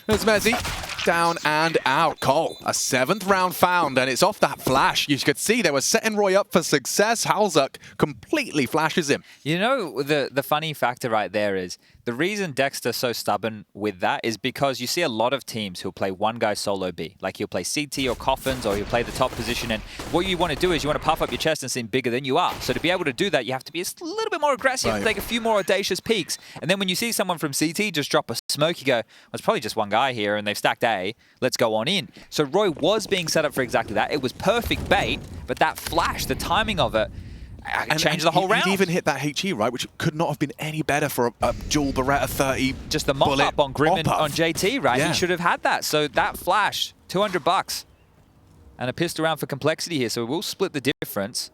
There's mezii down and out. Cole, a 7th round found, and it's off that flash. You could see they were setting roeJ up for success. hallzerk completely flashes him. You know, the funny factor right there is the reason Dexter's so stubborn with that is because you see a lot of teams who'll play one guy solo B. Like he'll play CT or coffins, or he'll play the top position, and what you want to do is you want to puff up your chest and seem bigger than you are. So to be able to do that, you have to be a little bit more aggressive, take a few more audacious peeks. And then when you see someone from CT just drop a smoke, you go, well, it's probably just one guy here, and they've stacked A. Let's go on in. So roeJ was being set up for exactly that. It was perfect bait, but that flash, the timing of it, changed the whole round. He even hit that HE, right, which could not have been any better for a dual Beretta 30. Just the mop-up on Grim and on JT, right? Yeah. He should have had that. So that flash, $200. And a pistol round for Complexity here, so we'll split the difference.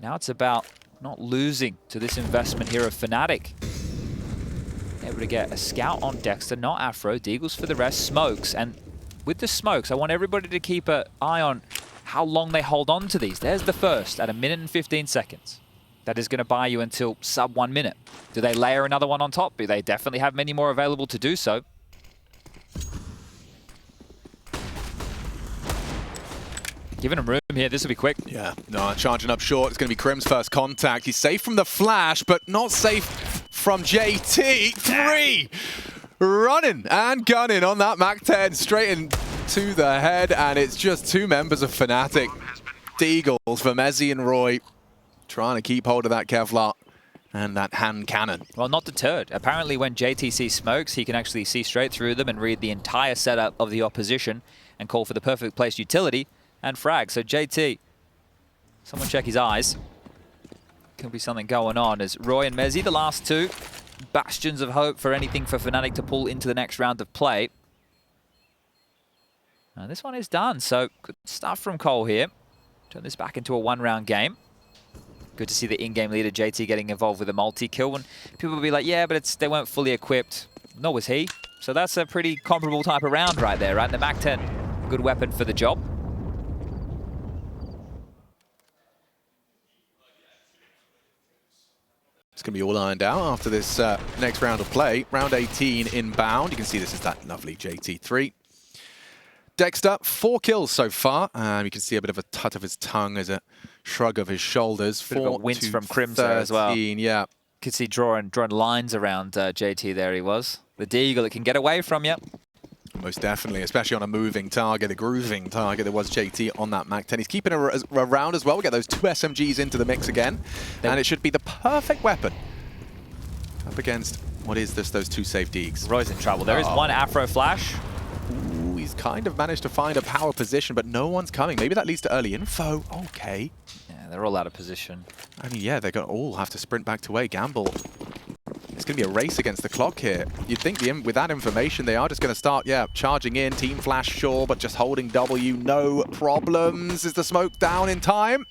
Now it's about not losing to this investment here of fnatic. Able to get a scout on Dexter, not Afro. Deagles for the rest, smokes. And with the smokes, I want everybody to keep an eye on how long they hold on to these. There's the first at 1 minute and 15 seconds. That is going to buy you until sub 1 minute. Do they layer another one on top? They definitely have many more available to do so. Giving him room here. This will be quick. Yeah, no, charging up short. It's going to be Crim's first contact. He's safe from the flash, but not safe from JT. 3! Running and gunning on that MAC-10 straight into the head, and it's just two members of fnatic. Deagles for mezii and roeJ, trying to keep hold of that Kevlar and that hand cannon. Well, not deterred. Apparently when JTC smokes, he can actually see straight through them and read the entire setup of the opposition and call for the perfect placed utility and frag. So JT, someone check his eyes. Could be something going on as roeJ and mezii, the last two bastions of hope for anything for fnatic to pull into the next round of play. And this one is done, so good stuff from Cole here. Turn this back into a one-round game. Good to see the in-game leader JT getting involved with a multi-kill. When people will be like, yeah, but they weren't fully equipped. Nor was he. So that's a pretty comparable type of round right there, right? And the MAC-10, good weapon for the job. It's going to be all ironed out after this next round of play. Round 18 inbound. You can see this is that lovely JT3. Dexter, 4 kills so far. You can see a bit of a tut of his tongue as a shrug of his shoulders. Bit of a wince from Crim's there as well. Yeah. Could see drawing lines around JT there he was. The Deagle that can get away from you. Most definitely, especially on a moving target, a grooving target. There was JT on that MAC-10. He's keeping around as well. We get those 2 SMGs into the mix again. And it should be the perfect weapon up against, what is this, those 2 safe Deags. roeJ's in trouble. There is one Afro flash. Ooh, he's kind of managed to find a power position, but no one's coming. Maybe that leads to early info. Okay. Yeah, they're all out of position. I mean, yeah, they're going to all have to sprint back to A. Gamble. It's going to be a race against the clock here. You'd think with that information, they are just going to start, yeah, charging in. Team flash, sure, but just holding W, no problems. Is the smoke down in time?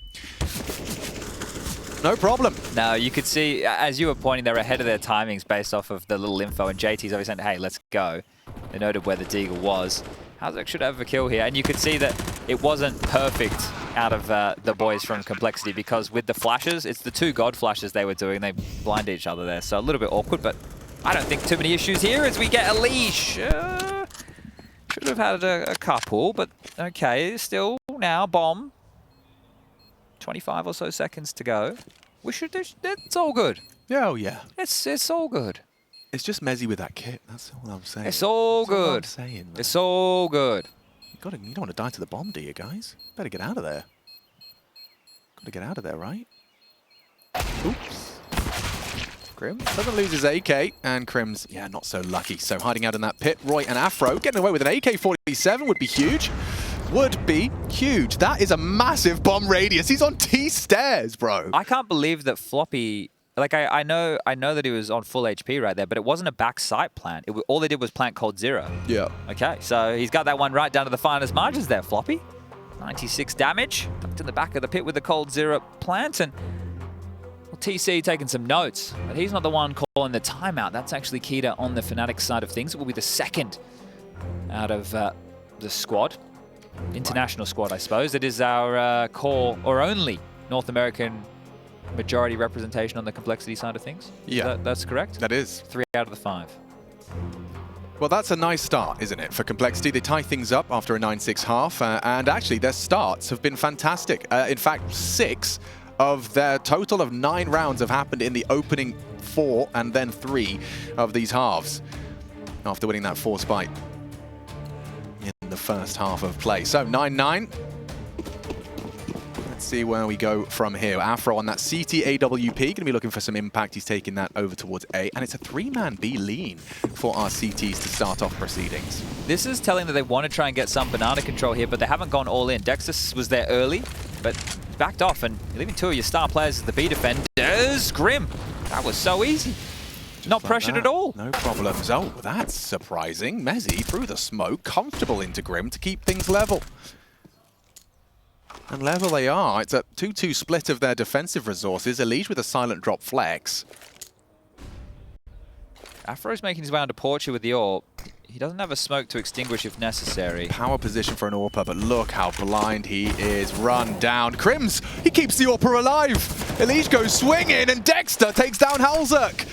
No problem. No, you could see, as you were pointing, they're ahead of their timings based off of the little info, and JT's always saying, hey, let's go. They noted where the Deagle was. hallzerk should have a kill here, and you could see that it wasn't perfect out of the boys from Complexity, because with the flashes, it's the 2 God flashes they were doing. They blind each other there, so a little bit awkward, but I don't think too many issues here as we get EliGE. Should have had a couple, but okay, still now bomb. 25 or so seconds to go. We should. It's all good. Yeah, oh yeah. It's all good. It's just mezii with that kit. That's all I'm saying. It's all good. That's all I'm saying, man. It's all good. You don't want to die to the bomb, do you guys? Better get out of there. Got to get out of there, right? Oops. Crim doesn't lose his AK, and Crim's, yeah, not so lucky. So hiding out in that pit, roeJ and Afro getting away with an AK-47 would be huge. Would be huge. That is a massive bomb radius. He's on T stairs, bro. I can't believe that Floppy. Like I know that he was on full HP right there, but it wasn't a back sight plant. All they did was plant cold 0. Yeah. Okay, so he's got that one right down to the finest margins there, Floppy. 96 damage, tucked in the back of the pit with the cold 0 plant, and well, TC taking some notes, but he's not the one calling the timeout. That's actually Keita on the fnatic side of things. It will be the second out of the squad. International squad, I suppose. It is our core or only North American majority representation on the Complexity side of things. Yeah. That's correct? That is. 3 out of the 5. Well, that's a nice start, isn't it, for Complexity? They tie things up after a 9-6 half, and actually their starts have been fantastic. In fact, 6 of their total of 9 rounds have happened in the opening 4 and then 3 of these halves after winning that 4 spike in the first half of play. So 9-9. Let's see where we go from here. Afro on that CT AWP, going to be looking for some impact. He's taking that over towards A, and it's a 3-man B lean for our CTs to start off proceedings. This is telling that they want to try and get some banana control here, but they haven't gone all in. Dexter was there early, but backed off, and leaving 2 of your star players as the B defenders. Grim, that was so easy. Not pressured at all. No problems. Oh, that's surprising. mezii through the smoke, comfortable into Grim to keep things level. And level they are. It's a 2-2 split of their defensive resources. EliGE with a silent drop flex. Afro's making his way onto Portia with the AWP. He doesn't have a smoke to extinguish if necessary. Power position for an AWPer, but look how blind he is. Run down. Crims, he keeps the AWPer alive. EliGE goes swinging, and Dexter takes down hallzerk.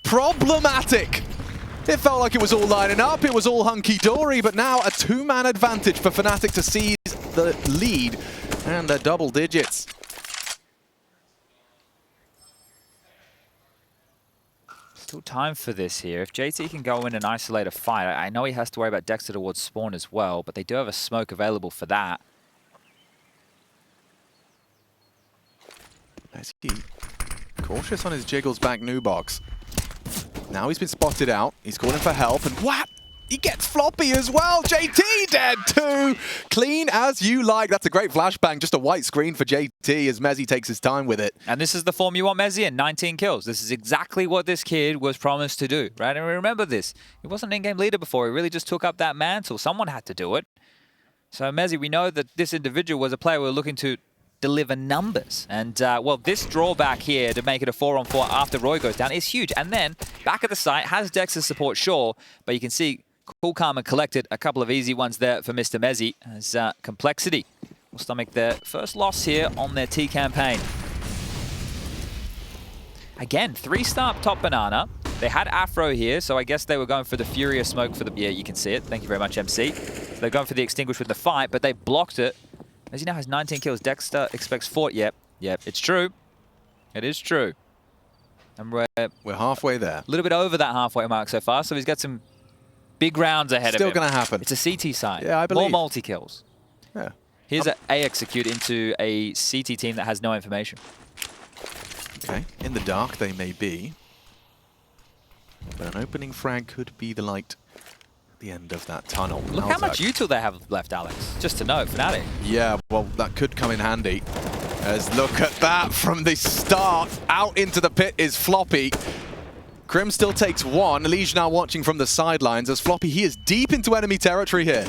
Problematic. It felt like it was all lining up. It was all hunky-dory, but now a 2-man advantage for fnatic to seize the lead, and they're double digits. Still time for this here. If JT can go in and isolate a fight, I know he has to worry about Dexter towards spawn as well, but they do have a smoke available for that. mezii cautious on his jiggles back new box. Now he's been spotted out. He's calling for help, and whap! He gets floppy as well. JT dead too. Clean as you like. That's a great flashbang. Just a white screen for JT as mezii takes his time with it. And this is the form you want mezii in, 19 kills. This is exactly what this kid was promised to do, right? And remember this. He wasn't an in-game leader before. He really just took up that mantle. Someone had to do it. So mezii, we know that this individual was a player we were looking to deliver numbers. And, well, this drawback here to make it a 4-on-4 after roeJ goes down is huge. And then, back at the site, has Dexter's support, sure, but you can see Cool, Calm, and Collected. A couple of easy ones there for Mr. mezii as Complexity will stomach their first loss here on their T campaign. Again, 3-star top banana. They had Afro here, so I guess they were going for the Furious Smoke for the... Yeah, you can see it. Thank you very much, MC. So they're going for the Extinguish with the fight, but they blocked it. mezii now has 19 kills. Dexter expects 4. Yep, it's true. It is true. And we're halfway there. A little bit over that halfway mark so far, so he's got some big rounds ahead of him. Still going to happen. It's a CT side. Yeah, I believe. More multi-kills. Yeah. Here's a execute into a CT team that has no information. Okay, in the dark they may be. But an opening frag could be the light at the end of that tunnel. Look how much util they have left, Alex. Just to know, fnatic. Yeah, well, that could come in handy. As look at that from the start. Out into the pit is Floppy. Crim still takes one. EliGE now watching from the sidelines as Floppy, he is deep into enemy territory here.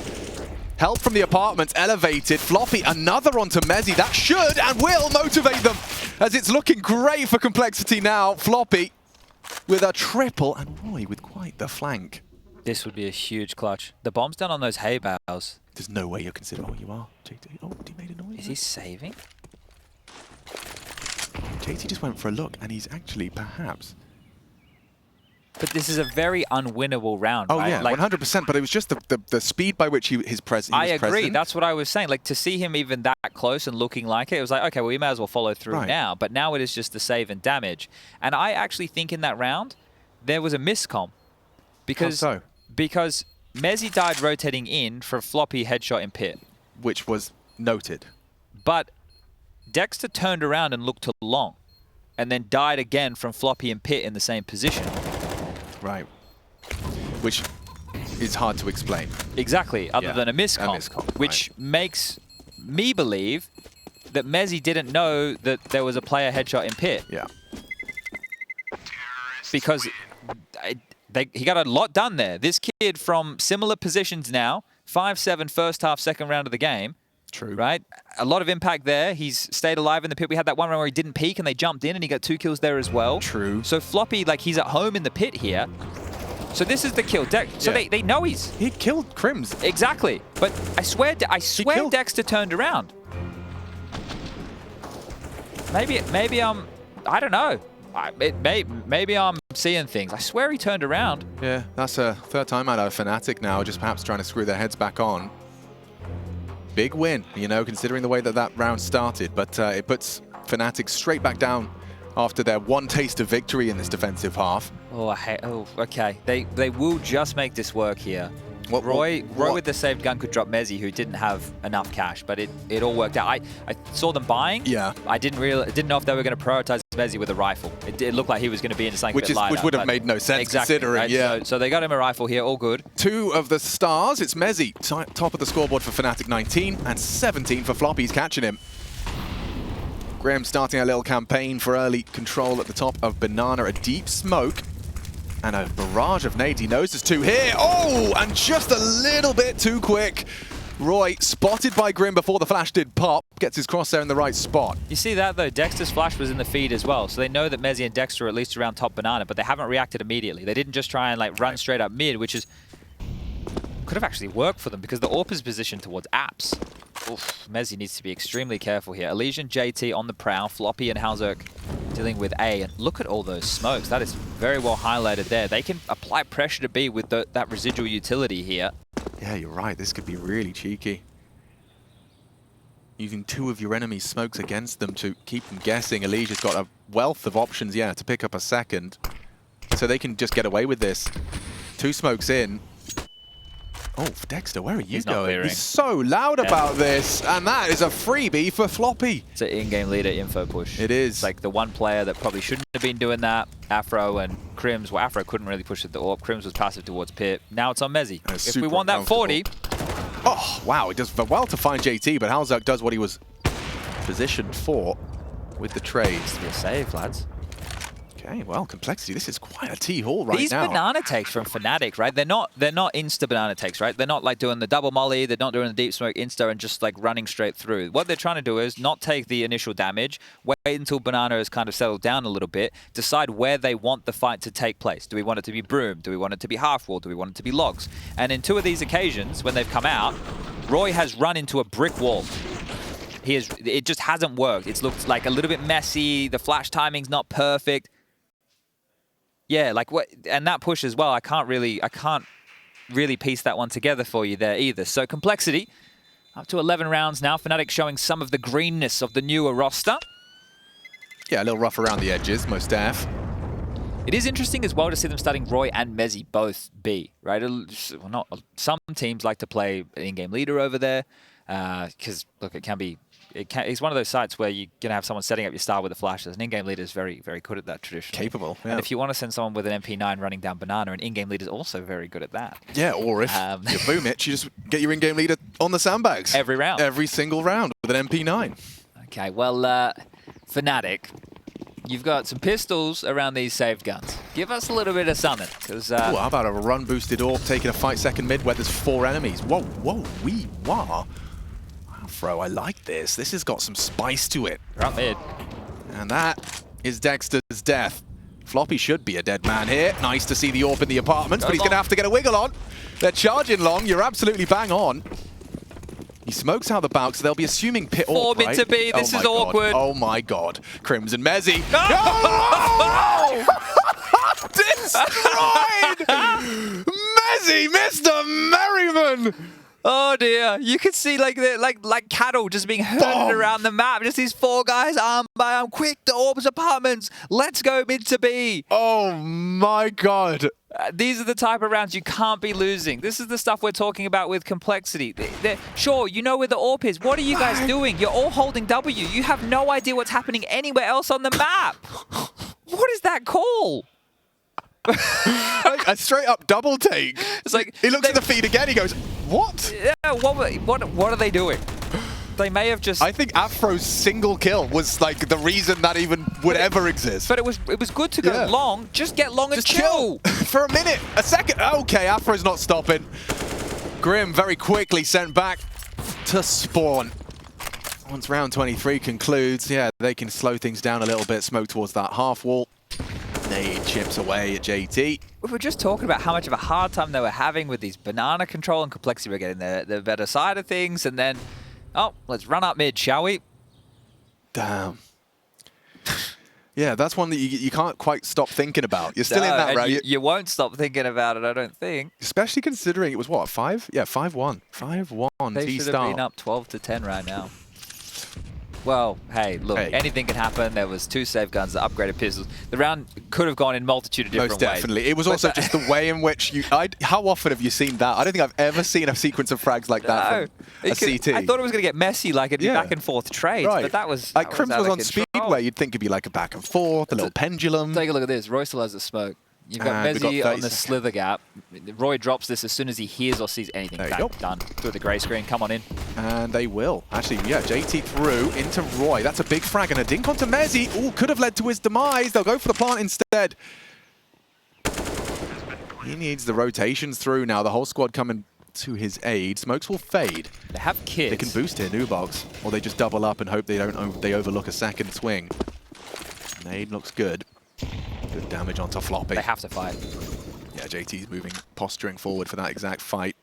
Help from the apartments, elevated. Floppy, another onto mezii. That should and will motivate them as it's looking great for Complexity now. Floppy with a triple and roeJ with quite the flank. This would be a huge clutch. The bomb's down on those hay bales. There's no way you're considering. Oh, you are. JT. Oh, he made a noise. Is he saving? JT just went for a look and he's actually perhaps... But this is a very unwinnable round, oh, right? yeah, like, 100%, but it was just the speed by which he was present. I agree, that's what I was saying. Like, to see him even that close and looking like it was like, okay, well, we may as well follow through now. But now it is just the save and damage. And I actually think in that round, there was a miscomm. Because, how so? Because mezii died rotating in for a floppy headshot in pit. Which was noted. But Dexter turned around and looked to long. And then died again from floppy in pit in the same position. Right. Which is hard to explain. Exactly, other than a miscomm, which makes me believe that mezii didn't know that there was a player headshot in pit. Yeah. Because he got a lot done there. This kid from similar positions now, 5-7 first half, second round of the game. True. Right? A lot of impact there. He's stayed alive in the pit. We had that one round where he didn't peek and they jumped in and he got 2 kills there as well. True. So Floppy, like, he's at home in the pit here. So this is the kill. So they know he killed Crims. Exactly. But I swear Dexter turned around. Maybe I don't know. Maybe I'm seeing things. I swear he turned around. Yeah, that's a third time out of fnatic now, just perhaps trying to screw their heads back on. Big win, you know, considering the way that round started, but it puts fnatic straight back down after their one taste of victory in this defensive half. Oh, okay. They will just make this work here. roeJ with the saved gun could drop mezii, who didn't have enough cash, but it all worked out. I saw them buying. Yeah. I didn't know if they were going to prioritize mezii with a rifle. It looked like he was going to be into something a bit lighter, which would have made no sense, exactly, considering. right? Yeah. So they got him a rifle here, all good. 2 of the stars. It's mezii, top of the scoreboard for fnatic, 19 and 17 for Floppy's catching him. Graham starting a little campaign for early control at the top of Banana, a deep smoke. And a barrage of nades. He knows there's 2 here. Oh, and just a little bit too quick. roeJ spotted by Grim before the flash did pop. Gets his crosshair in the right spot. You see that, though? Dexter's flash was in the feed as well. So they know that mezii and Dexter are at least around top Banana, but they haven't reacted immediately. They didn't just try and like run straight up mid, which could have actually worked for them because the AWP is positioned towards apps. Oof, mezii needs to be extremely careful here. EliGE and JT on the prowl. Floppy and hallzerk dealing with A. And look at all those smokes. That is very well highlighted there. They can apply pressure to B with that residual utility here. Yeah, you're right. This could be really cheeky. using 2 of your enemy's smokes against them to keep them guessing. EliGE has got a wealth of options, yeah, to pick up a second. So they can just get away with this. 2 smokes in. Oh, Dexter, where are you going? He's so loud about this, and that is a freebie for Floppy. It's an in-game leader info push. It is. It's like the one player that probably shouldn't have been doing that. Afro and Crims. Well, Afro couldn't really push it to AWP. Crims was passive towards Pit. Now it's on mezii. If we want that 40... Oh, wow, it does well to find JT, but hallzerk does what he was positioned for with the trades. To be a save, lads. Okay, well, complexity. This is quite a T-haul right now. These banana takes from fnatic, right? They're not insta banana takes, right? They're not like doing the double molly. They're not doing the deep smoke insta and just like running straight through. What they're trying to do is not take the initial damage, wait until banana has kind of settled down a little bit, decide where they want the fight to take place. Do we want it to be broom? Do we want it to be half wall? Do we want it to be logs? And in 2 of these occasions, when they've come out, roeJ has run into a brick wall. It just hasn't worked. It's looked like a little bit messy. The flash timing's not perfect. Yeah, like what, and that push as well. I can't really piece that one together for you there either. So complexity, up to 11 rounds now. fnatic showing some of the greenness of the newer roster. Yeah, a little rough around the edges, most def. It is interesting as well to see them starting roeJ and mezii both B, right? Well, not some teams like to play an in-game leader over there because look, it's one of those sites where you're going to have someone setting up your star with a flash. An in-game leader is very, very good at that traditionally. Capable, yeah. And if you want to send someone with an MP9 running down banana, an in-game leader is also very good at that. Yeah, or if you boom it, you just get your in-game leader on the sandbags. Every round. Every single round with an MP9. Okay, well, fnatic, you've got some pistols around these saved guns. Give us a little bit of something. How about a run-boosted AWP taking a fight second mid where there's 4 enemies? Whoa, whoa, wee-wah. Afro, I like this. This has got some spice to it. You're up mid. And that is Dexter's death. Floppy should be a dead man here. Nice to see the AWP in the apartments, but he's going to have to get a wiggle on. They're charging long. You're absolutely bang on. He smokes out the bounce, so they'll be assuming pit AWP, 4 mid to B. This is awkward. Oh my god. Crimson mezii. Oh! Destroyed! mezii, Mr. Merriman! Oh dear! You could see like cattle just being herded around the map. Just these 4 guys arm by arm. Quick to AWP's apartments. Let's go mid to B. Oh my god! These are the type of rounds you can't be losing. This is the stuff we're talking about with complexity. Sure, you know where the AWP is. What are you guys doing? You're all holding W. You have no idea what's happening anywhere else on the map. What is that call? A straight up double take. It's like he looks at the feed again. He goes, "What? Yeah, what are they doing?" They may have just. I think Afro's single kill was like the reason that even would ever exist. But it was good to go long. Just get long and chill for a minute, a second. Okay, Afro's not stopping. Grim very quickly sent back to spawn. Once round 23 concludes, yeah, they can slow things down a little bit. Smoke towards that half wall. Nade chips away at JT. We were just talking about how much of a hard time they were having with these banana control and complexity. We're getting the better side of things, and then, oh, let's run up mid, shall we? Damn. Yeah, that's one that you can't quite stop thinking about. You're still in that, right? You won't stop thinking about it, I don't think. Especially considering it was what, 5? Yeah, 5-1. 5-1 They should have been up 12-10 right now. Well, hey, look, anything can happen. There was 2 save guns that upgraded pistols. The round could have gone in multitude of different ways. Most definitely. It was also just the way in which you... how often have you seen that? I don't think I've ever seen a sequence of frags like that from a CT. I thought it was going to get messy, like it'd be back and forth trades, but that was like Crims was on Speedway, you'd think it'd be like a back and forth, a little pendulum. Take a look at this. roeJ still has the smoke. You've got mezii on the slither gap. roeJ drops this as soon as he hears or sees anything. Done. Through the grey screen. Come on in. And they will. Actually, yeah, JT through into roeJ. That's a big frag. And a dink onto mezii. Ooh, could have led to his demise. They'll go for the plant instead. He needs the rotations through now. The whole squad coming to his aid. Smokes will fade. They have kids. They can boost here, Nubox. Or they just double up and hope they overlook a second swing. Nade looks good. Good damage onto Floppy. They have to fight. Yeah, JT's moving, posturing forward for that exact fight.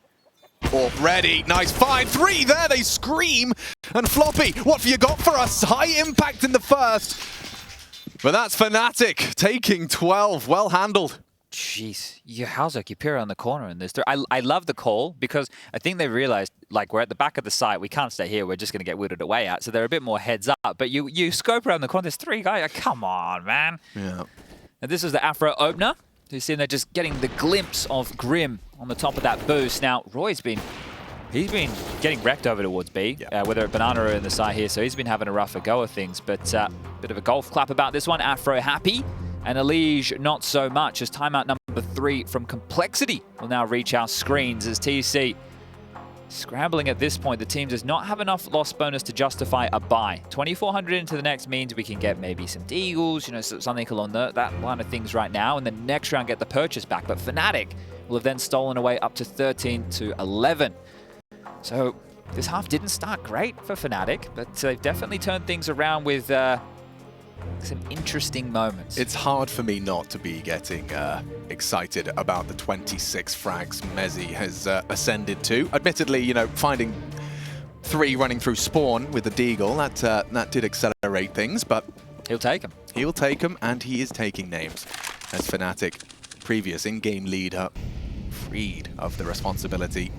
Ready, nice find, 3 there, they scream! And Floppy, what have you got for us? High impact in the first. But that's fnatic, taking 12, well handled. Jeez, hallzerk, you peer around the corner in this. I love the call because I think they realized, like, we're at the back of the site. We can't stay here. We're just going to get whittled away at. So they're a bit more heads up. But you scope around the corner. There's 3 guys. Come on, man. Yeah. And this is the Afro opener. You see they're just getting the glimpse of Grim on the top of that boost. Now, roeJ's been getting wrecked over towards B, whether at Banana or in the side here. So he's been having a rougher go of things. But bit of a golf clap about this one. Afro happy. And EliGE not so much, as timeout number 3 from Complexity will now reach our screens as TC scrambling at this point. The team does not have enough loss bonus to justify a buy. 2,400 into the next means we can get maybe some deagles, you know, something along that line of things right now, and then next round get the purchase back. But fnatic will have then stolen away up to 13 to 11. So this half didn't start great for fnatic, but they've definitely turned things around with some interesting moments. It's hard for me not to be getting excited about the 26 frags mezii has ascended to. Admittedly, you know, finding 3 running through spawn with the deagle, that did accelerate things, but he'll take them. He'll take them, and he is taking names as fnatic, previous in-game leader, freed of the responsibility.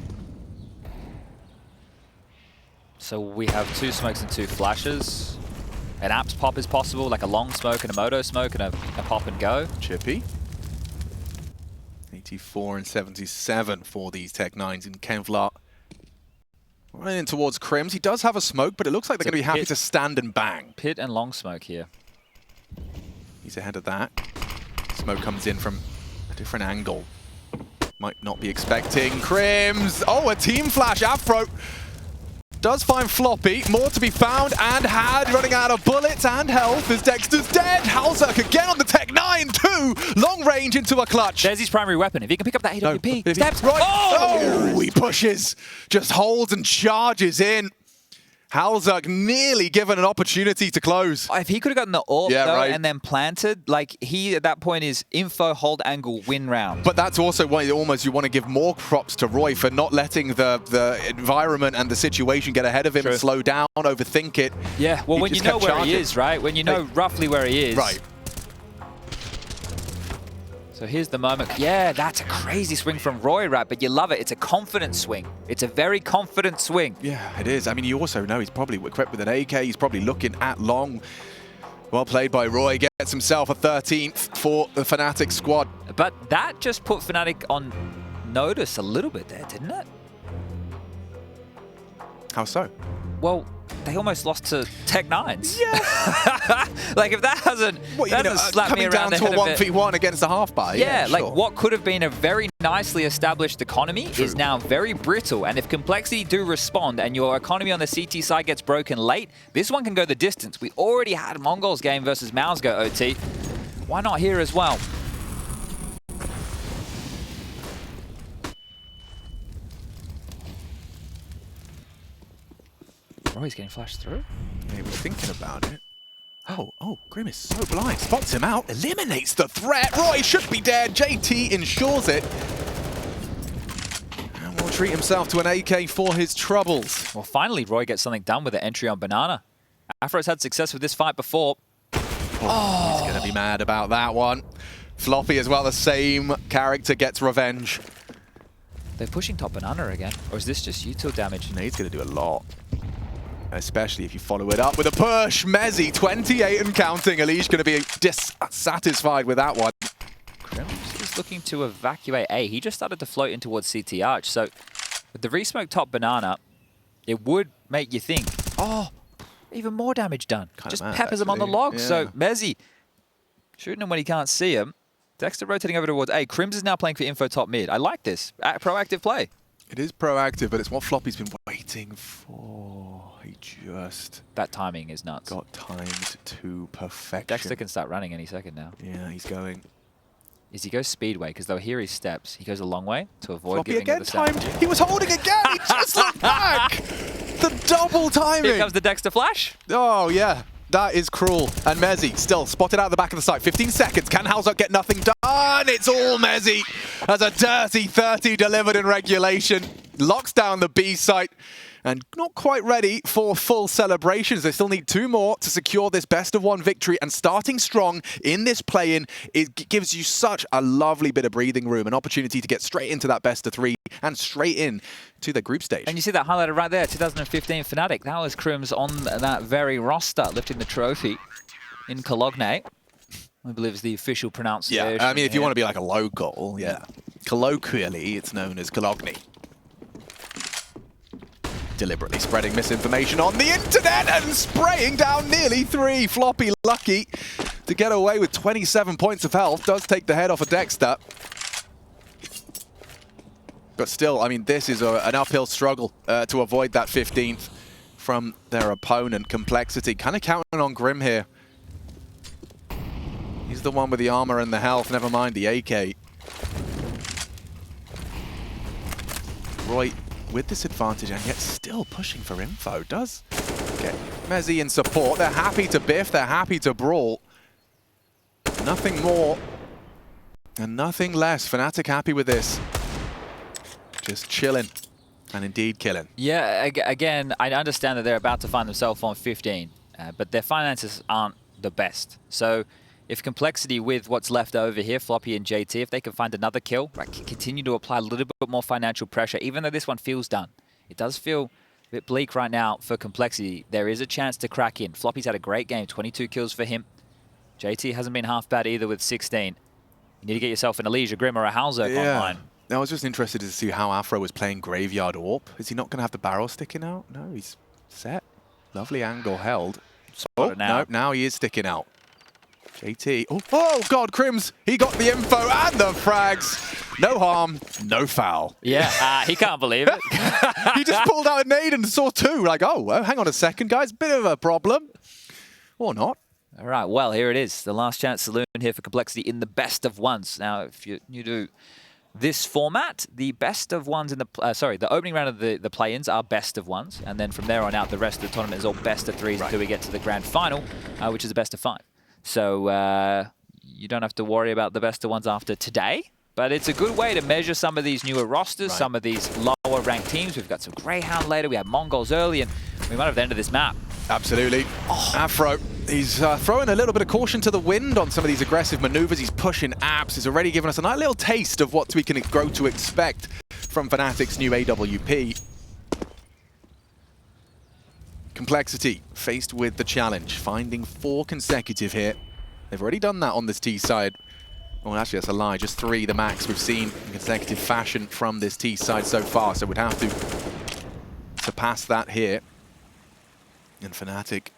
So we have 2 smokes and 2 flashes. An apps pop is possible, like a long smoke and a moto smoke and a pop and go. Chippy. 84 and 77 for these Tech-9s in Kevlar. Running in towards Crims. He does have a smoke, but it looks like they're going to be happy to stand and bang. Pit and long smoke here. He's ahead of that. Smoke comes in from a different angle. Might not be expecting Crims. Oh, a team flash. Afro does find Floppy, more to be found, and had running out of bullets and health as Dexter's dead. hallzerk again on the Tech-9 too. Long range into a clutch. There's his primary weapon. If he can pick up that AWP, steps. Right. Oh! He pushes, just holds and charges in. hallzerk nearly given an opportunity to close. If he could have gotten the AWP though, and then planted, like he at that point is info, hold angle, win round. But that's also why you want to give more props to roeJ for not letting the environment and the situation get ahead of him, slow down, overthink it. Yeah, well, when you know where he is, right? When you know roughly where he is. Right. So here's the moment. Yeah, that's a crazy swing from roeJ, right? But you love it. It's a confident swing. It's a very confident swing. Yeah, it is. I mean, you also know he's probably equipped with an AK. He's probably looking at long. Well played by roeJ. Gets himself a 13th for the fnatic squad. But that just put fnatic on notice a little bit there, didn't it? How so? Well, they almost lost to Tech-9s. Yeah. Like if that hasn't, slapped me around the head a bit. Coming down to a 1v1 against a half bar. Yeah, like what could have been a very nicely established economy is now very brittle. And if Complexity do respond and your economy on the CT side gets broken late, this one can go the distance. We already had Mongol's game versus Mao's go OT. Why not here as well? Oh, he's getting flashed through. Yeah, he was thinking about it. Oh, Grim is so blind. Spots him out, eliminates the threat. roeJ should be dead. JT ensures it. And will treat himself to an AK for his troubles. Well, finally, roeJ gets something done with the entry on Banana. Afro's had success with this fight before. Oh, he's going to be mad about that one. Floppy as well, the same character gets revenge. They're pushing top Banana again. Or is this just util damage? No, he's going to do a lot. Especially if you follow it up with a push. mezii, 28 and counting. EliGE going to be dissatisfied with that one. Crims is looking to evacuate A. He just started to float in towards CT Arch. So with the resmoke top Banana, it would make you think, oh, even more damage done. Just peppers him on the log. Yeah. So mezii shooting him when he can't see him. Dexter rotating over towards A. Crims is now playing for info top mid. I like this. Proactive play. It is proactive, but it's what Floppy's been waiting for. He just... That timing is nuts. Got timed to perfection. Dexter can start running any second now. Yeah, he's going. Is he goes speedway, because they'll hear his steps. He goes a long way to avoid Floppy giving again the sound. timed. He was holding again. He just looked back. The double timing. Here comes the Dexter flash. Oh, yeah. That is cruel. And mezii still spotted out the back of the site. 15 seconds. Can hallzerk get nothing done? It's all mezii. As a dirty 30 delivered in regulation. Locks down the B site. and not quite ready for full celebrations. They still need 2 more to secure this best-of-1 victory, and starting strong in this play-in, it gives you such a lovely bit of breathing room, an opportunity to get straight into that best-of-3 and straight in to the group stage. And you see that highlighted right there, 2015 fnatic. That was Crims on that very roster, lifting the trophy in Cologne. I believe is the official pronunciation. Yeah, I mean, if you here. want to be like a local, yeah. Colloquially, it's known as Cologne. Deliberately spreading misinformation on the internet and spraying down nearly 3. Floppy lucky to get away with 27 points of health. Does take the head off of Dexter. But still, I mean, this is an uphill struggle to avoid that 15th from their opponent. Complexity kind of counting on Grim here. He's the one with the armor and the health, never mind the AK. roeJ with this advantage and yet still pushing for info. Does get mezii in support. They're happy to biff, they're happy to brawl. Nothing more and nothing less. fnatic happy with this. Just chilling and indeed killing. Yeah, again, I understand that they're about to find themselves on 15, but their finances aren't the best. So if Complexity with what's left over here, Floppy and JT, if they can find another kill, right, continue to apply a little bit more financial pressure, even though this one feels done. It does feel a bit bleak right now for Complexity. There is a chance to crack in. Floppy's had a great game, 22 kills for him. JT hasn't been half bad either with 16. You need to get yourself an EliGE, a Grim, or a hallzerk online. I was just interested to see how Afro was playing Graveyard Orb. Is he not going to have the barrel sticking out? No, he's set. Lovely angle held. Oh, no, now he is sticking out. JT. Oh, God, Crims. He got the info and the frags. No harm, no foul. Yeah, he can't believe it. He just pulled out a nade and saw 2. Like, oh, well, hang on a second, guys. Bit of a problem. Or not. All right, well, here it is. The last chance saloon here for Complexity in the best of ones. Now, if you do this format, the best of ones in the the opening round of the play-ins are best of ones, and then from there on out, the rest of the tournament is all best of 3s until we get to the grand final, which is a best of 5. So you don't have to worry about the best of ones after today, but it's a good way to measure some of these newer rosters, some of these lower ranked teams. We've got some Greyhound later, we have Mongols early, and we might have the end of this map. Absolutely. Afro, he's throwing a little bit of caution to the wind on some of these aggressive maneuvers. He's pushing apps. He's already given us a nice little taste of what we can grow to expect from fnatic's new AWP. Complexity faced with the challenge, finding 4 consecutive here. They've already done that on this T side. Well, actually, that's a lie. Just 3, the max we've seen in consecutive fashion from this T side so far. So we'd have to surpass that here. And fnatic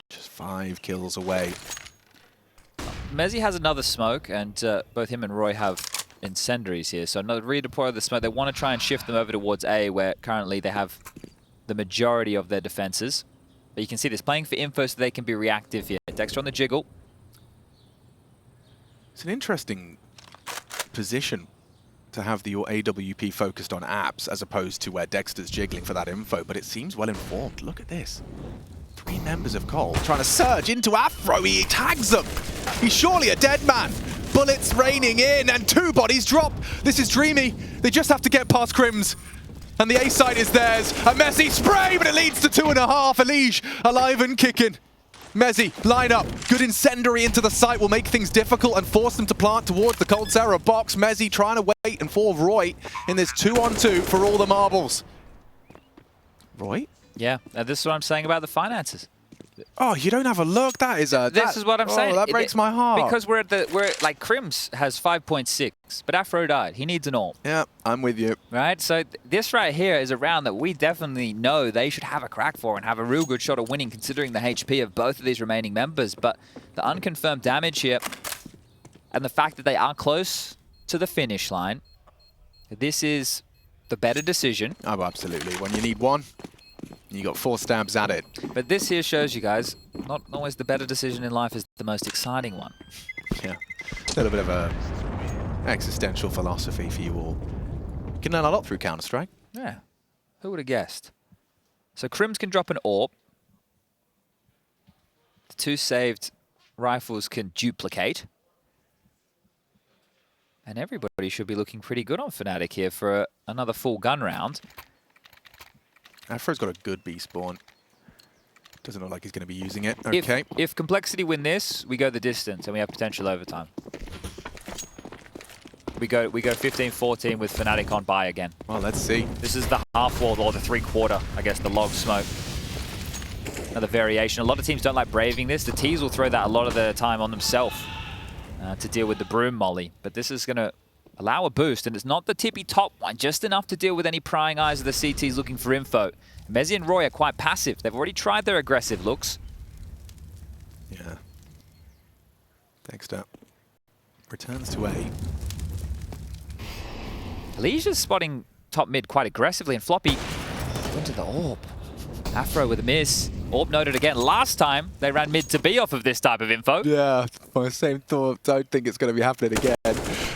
just 5 kills away. mezii has another smoke, and both him and roeJ have incendiaries here. So another redeploy of the smoke. They want to try and shift them over towards A, where currently they have the majority of their defenses. But you can see this, playing for info so they can be reactive here. Dexter on the jiggle. It's an interesting position to have your AWP focused on apps as opposed to where Dexter's jiggling for that info, but it seems well informed. Look at this. 3 members of Cole trying to surge into Afro. He tags them. He's surely a dead man. Bullets raining in and 2 bodies drop. This is dreamy. They just have to get past Crims. And the A side is theirs. A mezii spray, but it leads to 2.5. EliGE alive and kicking. mezii, line up. Good incendiary into the site will make things difficult and force them to plant towards the Cold Sarah box. mezii trying to wait and for roeJ in this 2-on-2 for all the marbles. roeJ? Yeah, this is what I'm saying about the finances. Oh, you don't have a look. That is a. This is what I'm saying. That breaks my heart. Because we're like Crims has 5.6, but Afro died. He needs an AWP. Yeah, I'm with you. Right, so this right here is a round that we definitely know they should have a crack for and have a real good shot of winning, considering the HP of both of these remaining members. But the unconfirmed damage here and the fact that they are close to the finish line, this is the better decision. Oh, absolutely. When you need one, you got 4 stabs at it. But this here shows you guys, not always the better decision in life is the most exciting one. Yeah, a little bit of a existential philosophy for you all. You can learn a lot through Counter-Strike. Yeah, who would have guessed? So Crims can drop an AWP. The 2 saved rifles can duplicate. And everybody should be looking pretty good on fnatic here for another full gun round. Afro's got a good B spawn. Doesn't look like he's going to be using it. Okay. If Complexity win this, we go the distance and we have potential overtime. We go 15-14 with fnatic on buy again. Well, let's see. This is the half wall or the 3/4, I guess, the log smoke. Another variation. A lot of teams don't like braving this. The T's will throw that a lot of the time on themselves to deal with the broom molly. But this is going to allow a boost, and it's not the tippy top one, just enough to deal with any prying eyes of the CTs looking for info. mezii and roeJ are quite passive. They've already tried their aggressive looks. Yeah. Dexter returns to A. EliGE is spotting top mid quite aggressively, and Floppy went to the Orb. Afro with a miss. Orb noted again. Last time, they ran mid to B off of this type of info. Yeah, my same thought. Don't think it's going to be happening again.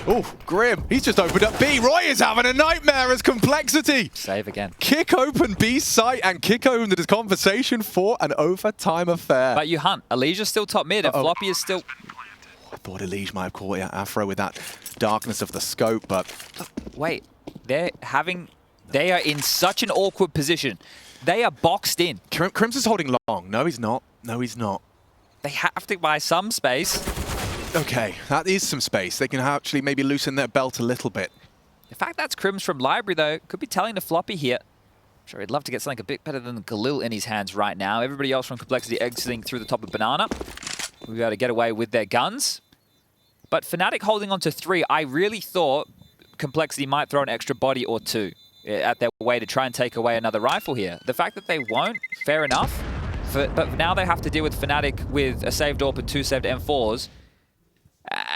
Oh, Grim. He's just opened up B. roeJ is having a nightmare as Complexity. Save again. Kick open B site and kick open the conversation for an overtime affair. But you hunt. EliGE is still top mid, and Floppy is still... I thought EliGE might have caught Afro with that darkness of the scope, but... Wait, they are in such an awkward position. They are boxed in. Crimson's holding long. No, he's not. No, he's not. They have to buy some space. Okay, that is some space. They can actually maybe loosen their belt a little bit. The fact that's Crims from Library, though, could be telling to Floppy here. I'm sure he'd love to get something a bit better than Galil in his hands right now. Everybody else from Complexity exiting through the top of Banana. We'll be able to get away with their guns. But fnatic holding on to 3, I really thought Complexity might throw an extra body or 2 at their way to try and take away another rifle here. The fact that they won't, fair enough. But now they have to deal with fnatic with a saved AWP and 2 saved M4s.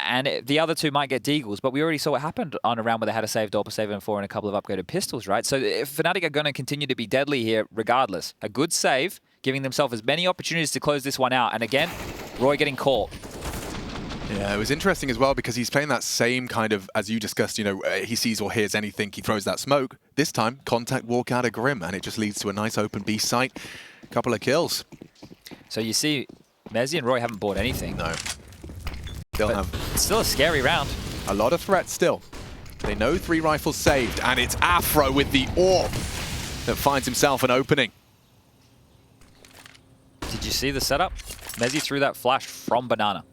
And the other 2 might get deagles, but we already saw what happened on a round where they had a saved AWP, a saved M4, and a couple of upgraded pistols, right? So if fnatic are going to continue to be deadly here regardless. A good save, giving themselves as many opportunities to close this one out. And again, roeJ getting caught. Yeah, it was interesting as well because he's playing that same kind of, as you discussed, you know, he sees or hears anything, he throws that smoke. This time, contact walk out of Grim, and it just leads to a nice open B site. Couple of kills. So you see, mezii and roeJ haven't bought anything. No. They'll have It's still a scary round. a lot of threats still. They know 3 rifles saved, and it's Afro with the AWP that finds himself an opening. Did you see the setup? mezii threw that flash from Banana.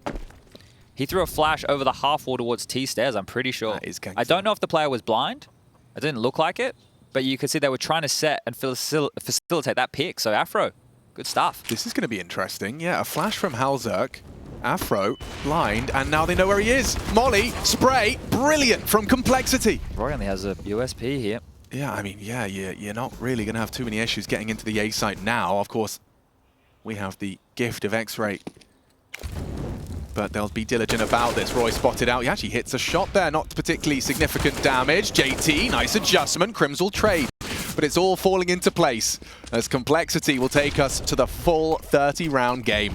He threw a flash over the half wall towards T stairs, I'm pretty sure. That is gangster. I don't know if the player was blind. It didn't look like it, but you could see they were trying to set and facilitate that pick. So Afro, good stuff. This is going to be interesting. Yeah, a flash from hallzerk. Afro, blind, and now they know where he is. Molly, spray, brilliant from Complexity. roeJ only has a USP here. Yeah, I mean, yeah, you're not really going to have too many issues getting into the A site now. Of course, we have the gift of X-ray. But they'll be diligent about this. roeJ spotted out. He actually hits a shot there. Not particularly significant damage. JT, nice adjustment. Crims will trade. But it's all falling into place as Complexity will take us to the full 30-round game.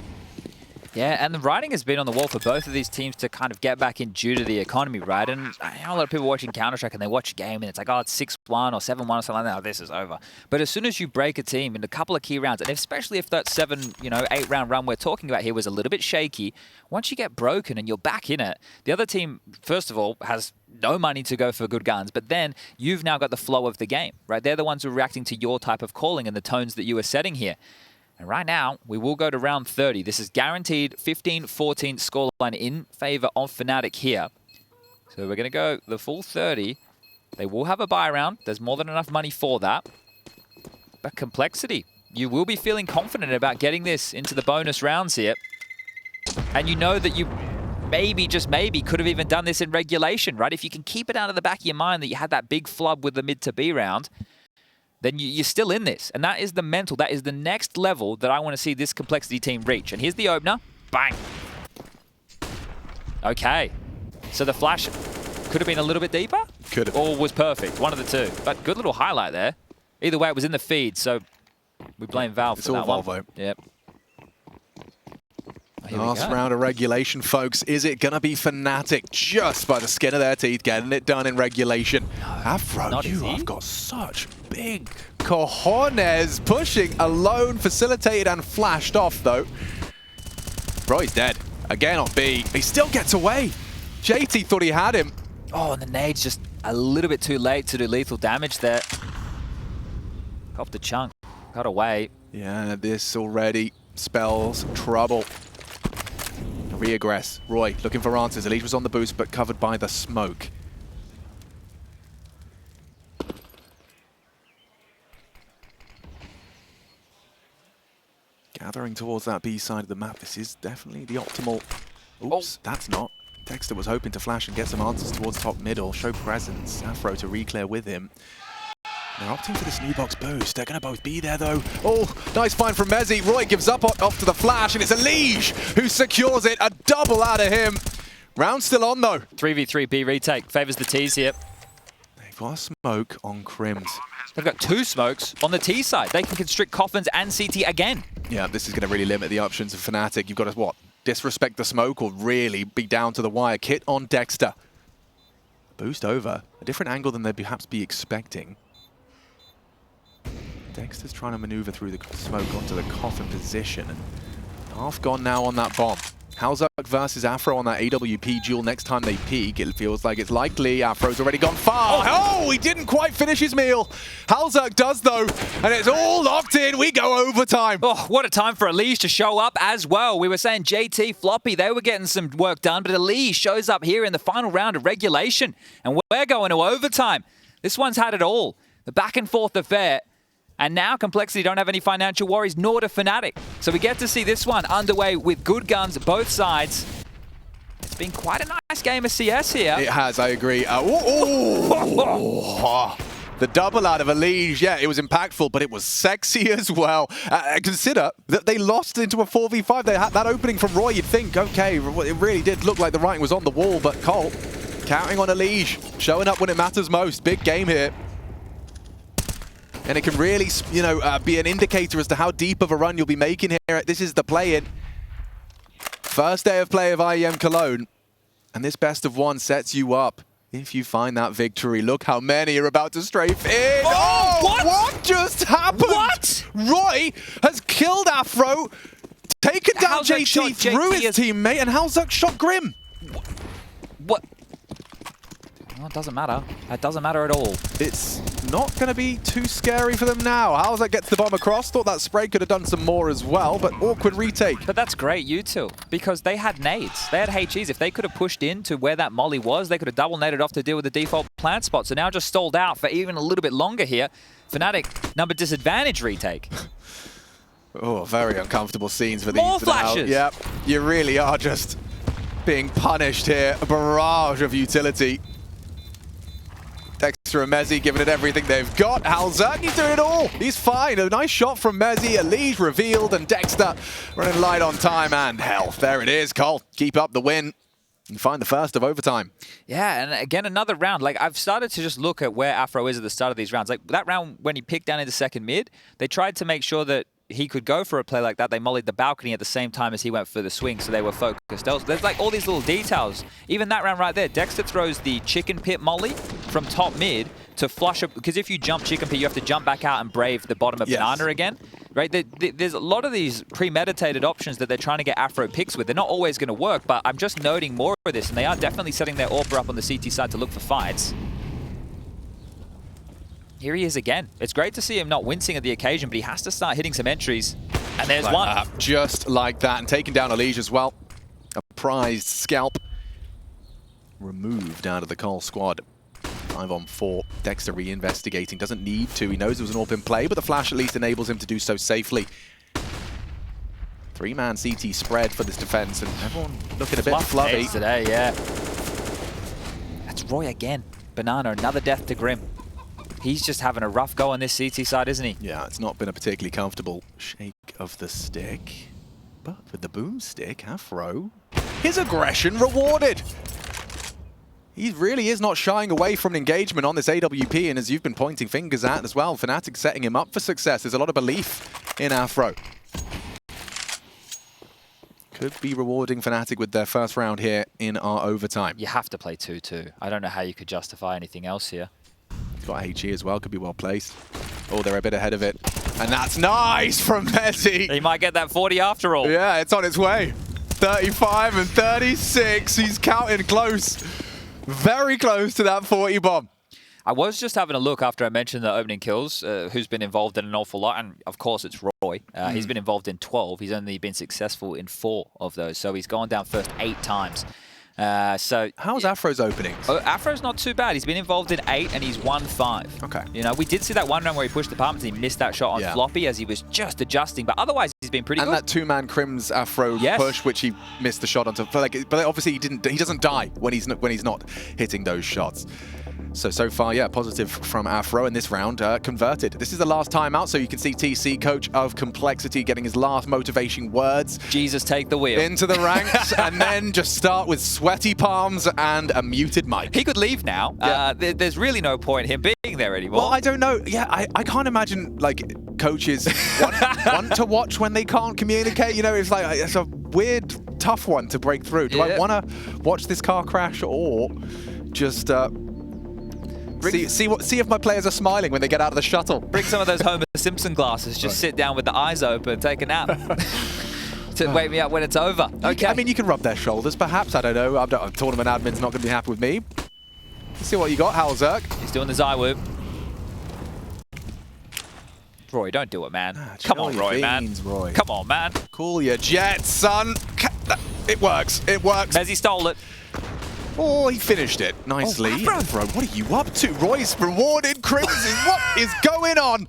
Yeah, and the writing has been on the wall for both of these teams to kind of get back in due to the economy, right? And I know a lot of people watching Counter-Strike and they watch a game and it's like, oh, it's 6-1 or 7-1 or something like that. Oh, this is over. But as soon as you break a team in a couple of key rounds, and especially if that 8-round run we're talking about here was a little bit shaky, once you get broken and you're back in it, the other team, first of all, has no money to go for good guns, but then you've now got the flow of the game, right? They're the ones who are reacting to your type of calling and the tones that you are setting here. And right now, we will go to round 30. This is guaranteed 15-14 scoreline in favor of fnatic here. So we're going to go the full 30. They will have a buy round. There's more than enough money for that. But Complexity, you will be feeling confident about getting this into the bonus rounds here. And you know that you maybe, just maybe, could have even done this in regulation, right? If you can keep it out of the back of your mind that you had that big flub with the mid to B round, then you're still in this. And that is the mental, that is the next level that I want to see this Complexity team reach. And here's the opener. Bang. Okay. So the flash could have been a little bit deeper? Could have. Or was perfect. One of the two. But good little highlight there. Either way, it was in the feed, so we blame Valve for that one. It's all Volvo. Yep. Last round of regulation, folks. Is it going to be fnatic just by the skin of their teeth getting it done in regulation? No, Afro, you have got such big cojones. Pushing alone, facilitated and flashed off, though. roeJ's dead. Again on B. He still gets away. JT thought he had him. Oh, and the nade's just a little bit too late to do lethal damage there. Off the chunk. Gotta wait. Yeah, this already spells trouble. Reaggress. roeJ looking for answers. EliGE was on the boost, but covered by the smoke. Gathering towards that B side of the map. This is definitely the optimal... Oops, that's not. Dexter was hoping to flash and get some answers towards top middle, show presence. Afro to reclear with him. They're opting for this new box boost. They're going to both be there, though. Oh, nice find from mezii. roeJ gives up off to the flash, and it's EliGE who secures it. A double out of him. Round still on, though. 3v3 B retake. Favors the T's here. They've got a smoke on Crims. They've got 2 smokes on the T side. They can constrict Coffins and CT again. Yeah, this is going to really limit the options of fnatic. You've got to, what, disrespect the smoke or really be down to the wire. Kit on Dexter. Boost over. A different angle than they'd perhaps be expecting. Dexter's trying to maneuver through the smoke onto the coffin position. And half gone now on that bomb. hallzerk versus Afro on that AWP duel next time they peek. It feels like it's likely. Afro's already gone far. Oh, he didn't quite finish his meal. hallzerk does, though, and it's all locked in. We go overtime. Oh, what a time for EliGE to show up as well. We were saying JT, Floppy, they were getting some work done, but EliGE shows up here in the final round of regulation, and we're going to overtime. This one's had it all. The back and forth affair. And now Complexity don't have any financial worries, nor do fnatic. So we get to see this one underway with good guns both sides. It's been quite a nice game of CS here. It has, I agree. The double out of EliGE, yeah, it was impactful, but it was sexy as well. Consider that they lost into a 4v5. They had that opening from roeJ. You'd think, okay, it really did look like the writing was on the wall, but Cole, counting on EliGE, showing up when it matters most. Big game here. And it can really, you know, be an indicator as to how deep of a run you'll be making here. This is the play-in. First day of play of IEM Cologne. And this best of 1 sets you up if you find that victory. Look how many are about to strafe in. Oh, what just happened? What? roeJ has killed Afro, taken down hallzerk shot JT through his teammate, and hallzerk shot Grim. What? Well, it doesn't matter. It doesn't matter at all. It's not going to be too scary for them now. hallzerk gets the bomb across. Thought that spray could have done some more as well, but awkward retake. But that's great, you two, because they had nades. They had HEs. If they could have pushed into where that molly was, they could have double naded off to deal with the default plant spot. So now just stalled out for even a little bit longer here. fnatic, number disadvantage retake. Oh, very uncomfortable scenes for these. More flashes. Yep, you really are just being punished here. A barrage of utility. Dexter and mezii giving it everything they've got. hallzerk, he's doing it all. He's fine. A nice shot from mezii. EliGE revealed, and Dexter running light on time and health. There it is, Cole. Keep up the win and find the first of overtime. Yeah, and again, another round. Like, I've started to just look at where Afro is at the start of these rounds. Like, that round when he picked down into second mid, they tried to make sure that he could go for a play like that. They mollied the balcony at the same time as he went for the swing, so they were focused elsewhere. There's like all these little details. Even that round right there, Dexter throws the chicken pit molly from top mid to flush up, because if you jump chicken pit, you have to jump back out and brave the bottom of banana again. Right? There's a lot of these premeditated options that they're trying to get Afro picks with. They're not always going to work, but I'm just noting more of this, and they are definitely setting their AWPer up on the CT side to look for fights. Here he is again. It's great to see him not wincing at the occasion, but he has to start hitting some entries. And there's one. Just like that. And taking down EliGE as well. A prized scalp. Removed out of the Cole squad. 5 on 4. Dexter reinvestigating. Doesn't need to. He knows it was an AWP in play, but the flash at least enables him to do so safely. 3-man CT spread for this defense, and everyone looking a bit fluffy today, yeah. That's roeJ again. Banana, another death to Grim. He's just having a rough go on this CT side, isn't he? Yeah, it's not been a particularly comfortable shake of the stick. But with the boomstick, Afro, his aggression rewarded. He really is not shying away from an engagement on this AWP, and as you've been pointing fingers at as well, fnatic setting him up for success. There's a lot of belief in Afro. Could be rewarding fnatic with their first round here in our overtime. You have to play 2-2. I don't know how you could justify anything else here. Got HE as well, could be well placed. Oh, they're a bit ahead of it. And that's nice from mezii. He might get that 40 after all. Yeah, it's on its way. 35 and 36. He's counting close. Very close to that 40 bomb. I was just having a look after I mentioned the opening kills, who's been involved in an awful lot, and of course it's roeJ. He's been involved in 12. He's only been successful in 4 of those, so he's gone down first 8 times. So how's Afro's openings? Afro's not too bad. He's been involved in 8 and he's won 5. Okay. You know, we did see that one round where he pushed the apartments and he missed that shot on Floppy as he was just adjusting, but otherwise he's been pretty good. And that 2-man Crim's Afro push, which he missed the shot onto. But obviously he doesn't die when he's not hitting those shots. So far, yeah, positive from Afro in this round, converted. This is the last time out, so you can see TC, coach of Complexity, getting his last motivation words. Jesus, take the wheel. Into the ranks, and then just start with sweaty palms and a muted mic. He could leave now. Yeah. There's really no point in him being there anymore. Well, I don't know. Yeah, I can't imagine, like, coaches want to watch when they can't communicate. You know, it's a weird, tough one to break through. Do I want to watch this car crash or just... See if my players are smiling when they get out of the shuttle. Bring some of those Homer Simpson glasses. Just sit down with the eyes open, take a nap. To wake me up when it's over. Okay. I mean, you can rub their shoulders, perhaps. I don't know. Tournament admin's not going to be happy with me. Let's see what you got, hallzerk. He's doing the Zywoo. roeJ, don't do it, man. Come on, roeJ, man. roeJ. Come on, man. Cool your jets, son. It works. It works. mezii stole it. Oh, he finished it nicely. Oh, Afro, what are you up to? roeJ's rewarded Crimson. What is going on?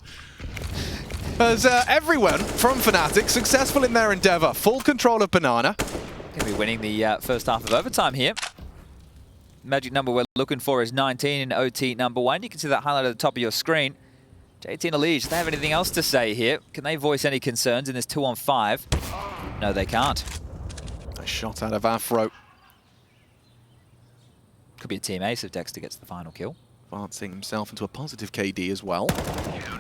As everyone from fnatic successful in their endeavor. Full control of Banana. Going to be winning the first half of overtime here. Magic number we're looking for is 19 in OT number 1. You can see that highlight at the top of your screen. JT and EliGE, do they have anything else to say here? Can they voice any concerns in this 2-on-5? No, they can't. A shot out of Afro. Could be a team ace if Dexter gets the final kill. Advancing himself into a positive KD as well.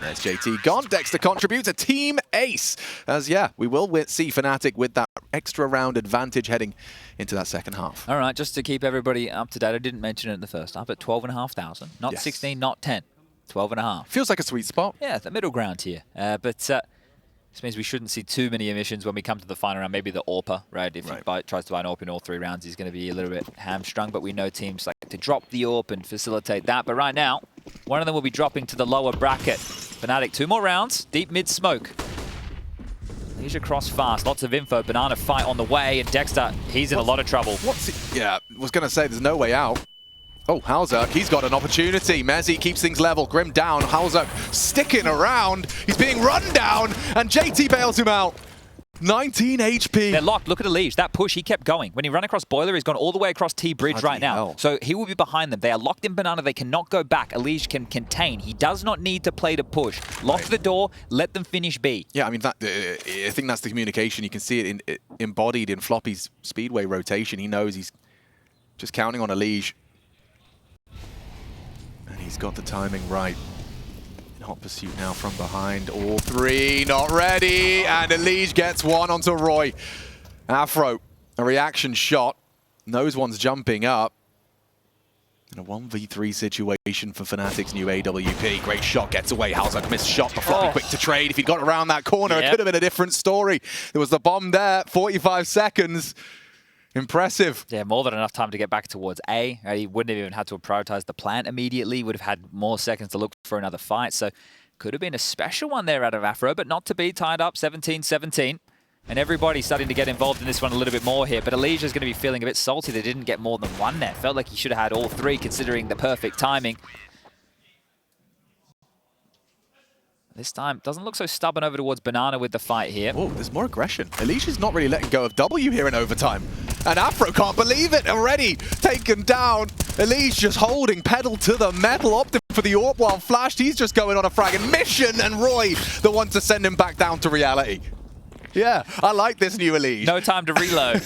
There's JT gone. Dexter contributes a team ace. As, yeah, we will see fnatic with that extra round advantage heading into that second half. All right, just to keep everybody up to date, I didn't mention it in the first half, but 12,500. Not 16, not 10. 12.5. Feels like a sweet spot. Yeah, the middle ground here. But this means we shouldn't see too many emissions when we come to the final round. Maybe the AWPer, right? If he tries to buy an AWP in all 3 rounds, he's going to be a little bit hamstrung. But we know teams like to drop the AWP and facilitate that. But right now, one of them will be dropping to the lower bracket. fnatic, 2 more rounds. Deep mid smoke. EliGE cross fast. Lots of info. Banana fight on the way. And Dexter, he's in a lot of trouble. Yeah, I was going to say there's no way out. Oh, hallzerk, he's got an opportunity. mezii keeps things level. Grim down. hallzerk sticking around. He's being run down, and JT bails him out. 19 HP. They're locked. Look at EliGE. That push, he kept going. When he ran across Boiler, he's gone all the way across T-Bridge right now. So he will be behind them. They are locked in Banana. They cannot go back. EliGE can contain. He does not need to play to push. Lock the door. Let them finish B. Yeah, I mean, I think that's the communication. You can see it embodied in Floppy's speedway rotation. He knows he's just counting on EliGE. And he's got the timing right. In hot pursuit now from behind. All 3 not ready. And EliGE gets one onto roeJ. Afro, a reaction shot. Knows one's jumping up. In a 1v3 situation for fnatic's new AWP. Great shot, gets away. hallzerk missed shot, but Floppy quick to trade. If he'd got around that corner, it could have been a different story. There was the bomb there, 45 seconds. Impressive. Yeah, more than enough time to get back towards A. He wouldn't have even had to prioritize the plant immediately. Would have had more seconds to look for another fight. So could have been a special one there out of Afro, but not to be. Tied up 17-17. And everybody's starting to get involved in this one a little bit more here. But EliGE is going to be feeling a bit salty they didn't get more than 1 there. Felt like he should have had all 3 considering the perfect timing. This time, doesn't look so stubborn over towards Banana with the fight here. Oh, there's more aggression. EliGE is not really letting go of W here in overtime. And Afro can't believe it, already taken down. EliGE just holding pedal to the metal, opting for the AWP while flashed. He's just going on a fragging mission, and roeJ, the one to send him back down to reality. Yeah, I like this new EliGE. No time to reload.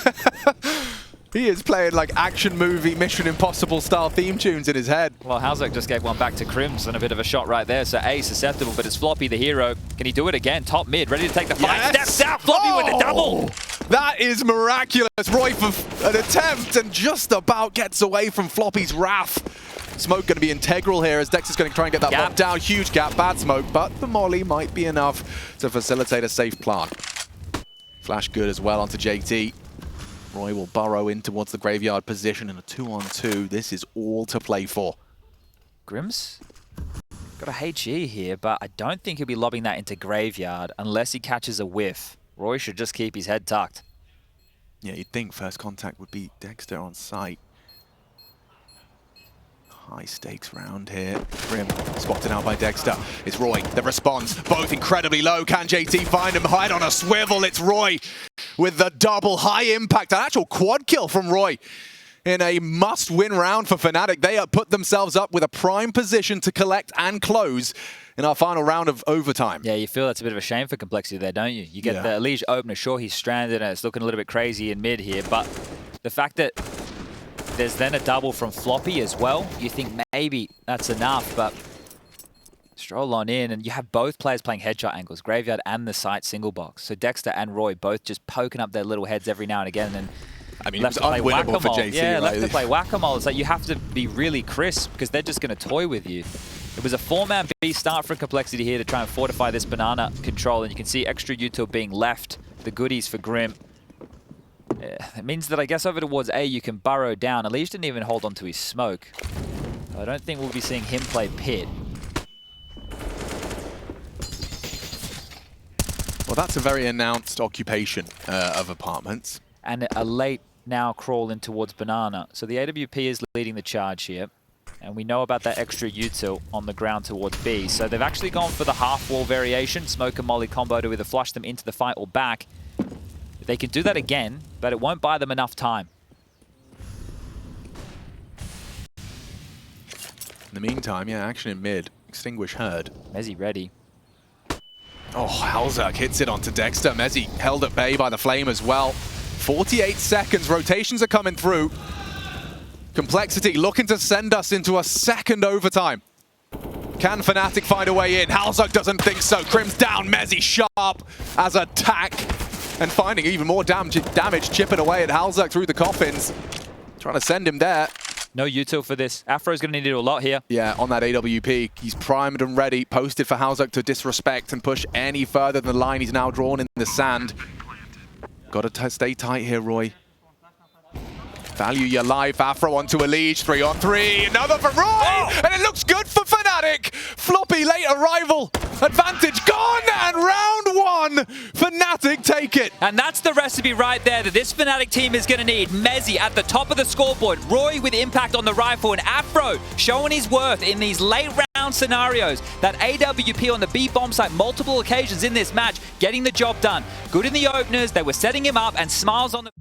He is playing like action movie, Mission Impossible style theme tunes in his head. Well, hallzerk just gave one back to Crims and a bit of a shot right there. So A, susceptible, but it's Floppy the hero. Can he do it again? Top mid, ready to take the fight. Yes. Steps out, Floppy with a double. That is miraculous. roeJ for an attempt and just about gets away from Floppy's wrath. Smoke going to be integral here as Dexter's going to try and get that bomb down. Huge gap, bad smoke, but the molly might be enough to facilitate a safe plant. Flash good as well onto JT. roeJ will burrow in towards the graveyard position in a 2-on-2. This is all to play for. Grim's got a HE here, but I don't think he'll be lobbing that into Graveyard unless he catches a whiff. roeJ should just keep his head tucked. Yeah, you'd think first contact would be Dexter on site. High stakes round here. Grim spotted out by Dexter. It's roeJ. The response, both incredibly low. Can JT find him? Hide on a swivel. It's roeJ with the double high impact. An actual quad kill from roeJ in a must-win round for Fnatic. They have put themselves up with a prime position to collect and close in our final round of overtime. Yeah, you feel that's a bit of a shame for Complexity there, don't you? You get the EliGE opener. Sure, he's stranded and it's looking a little bit crazy in mid here, but the fact that there's then a double from Floppy as well, you think maybe that's enough, but stroll on in and you have both players playing headshot angles, Graveyard and the site single box. So Dexter and roeJ both just poking up their little heads every now and again, and I mean, it was unwinnable for JT. Yeah, right? left to play whack-a-mole. It's like you have to be really crisp because they're just going to toy with you. It was a 4-man B start for Complexity here to try and fortify this banana control, and you can see extra util being left, the goodies for Grim. It means that I guess over towards A you can burrow down. EliGE didn't even hold on to his smoke. I don't think we'll be seeing him play pit. Well, that's a very announced occupation of apartments. And a late now crawl in towards banana. So the AWP is leading the charge here. And we know about that extra util on the ground towards B. So they've actually gone for the half-wall variation. Smoke and molly combo to either flush them into the fight or back. They can do that again, but it won't buy them enough time. In the meantime, yeah, action in mid. Extinguish Herd. mezii ready. Oh, hallzerk hits it onto Dexter. mezii held at bay by the flame as well. 48 seconds. Rotations are coming through. Complexity looking to send us into a second overtime. Can Fnatic find a way in? hallzerk doesn't think so. Crim's down. mezii sharp as attack. And finding even more damage, chipping away at hallzerk through the coffins. Trying to send him there. No util for this. Afro's going to need to do a lot here. Yeah, on that AWP. He's primed and ready. Posted for hallzerk to disrespect and push any further than the line he's now drawn in the sand. Got to stay tight here, roeJ. Value your life. Afro onto EliGE. 3-on-3. Another for roeJ! Oh! And it looks good for Fnatic. Floppy late arrival. Advantage gone. And round one. Fnatic take it. And that's the recipe right there that this Fnatic team is going to need. mezii at the top of the scoreboard. roeJ with impact on the rifle. And Afro showing his worth in these late round scenarios. That AWP on the B bomb site multiple occasions in this match. Getting the job done. Good in the openers. They were setting him up. And smiles on the...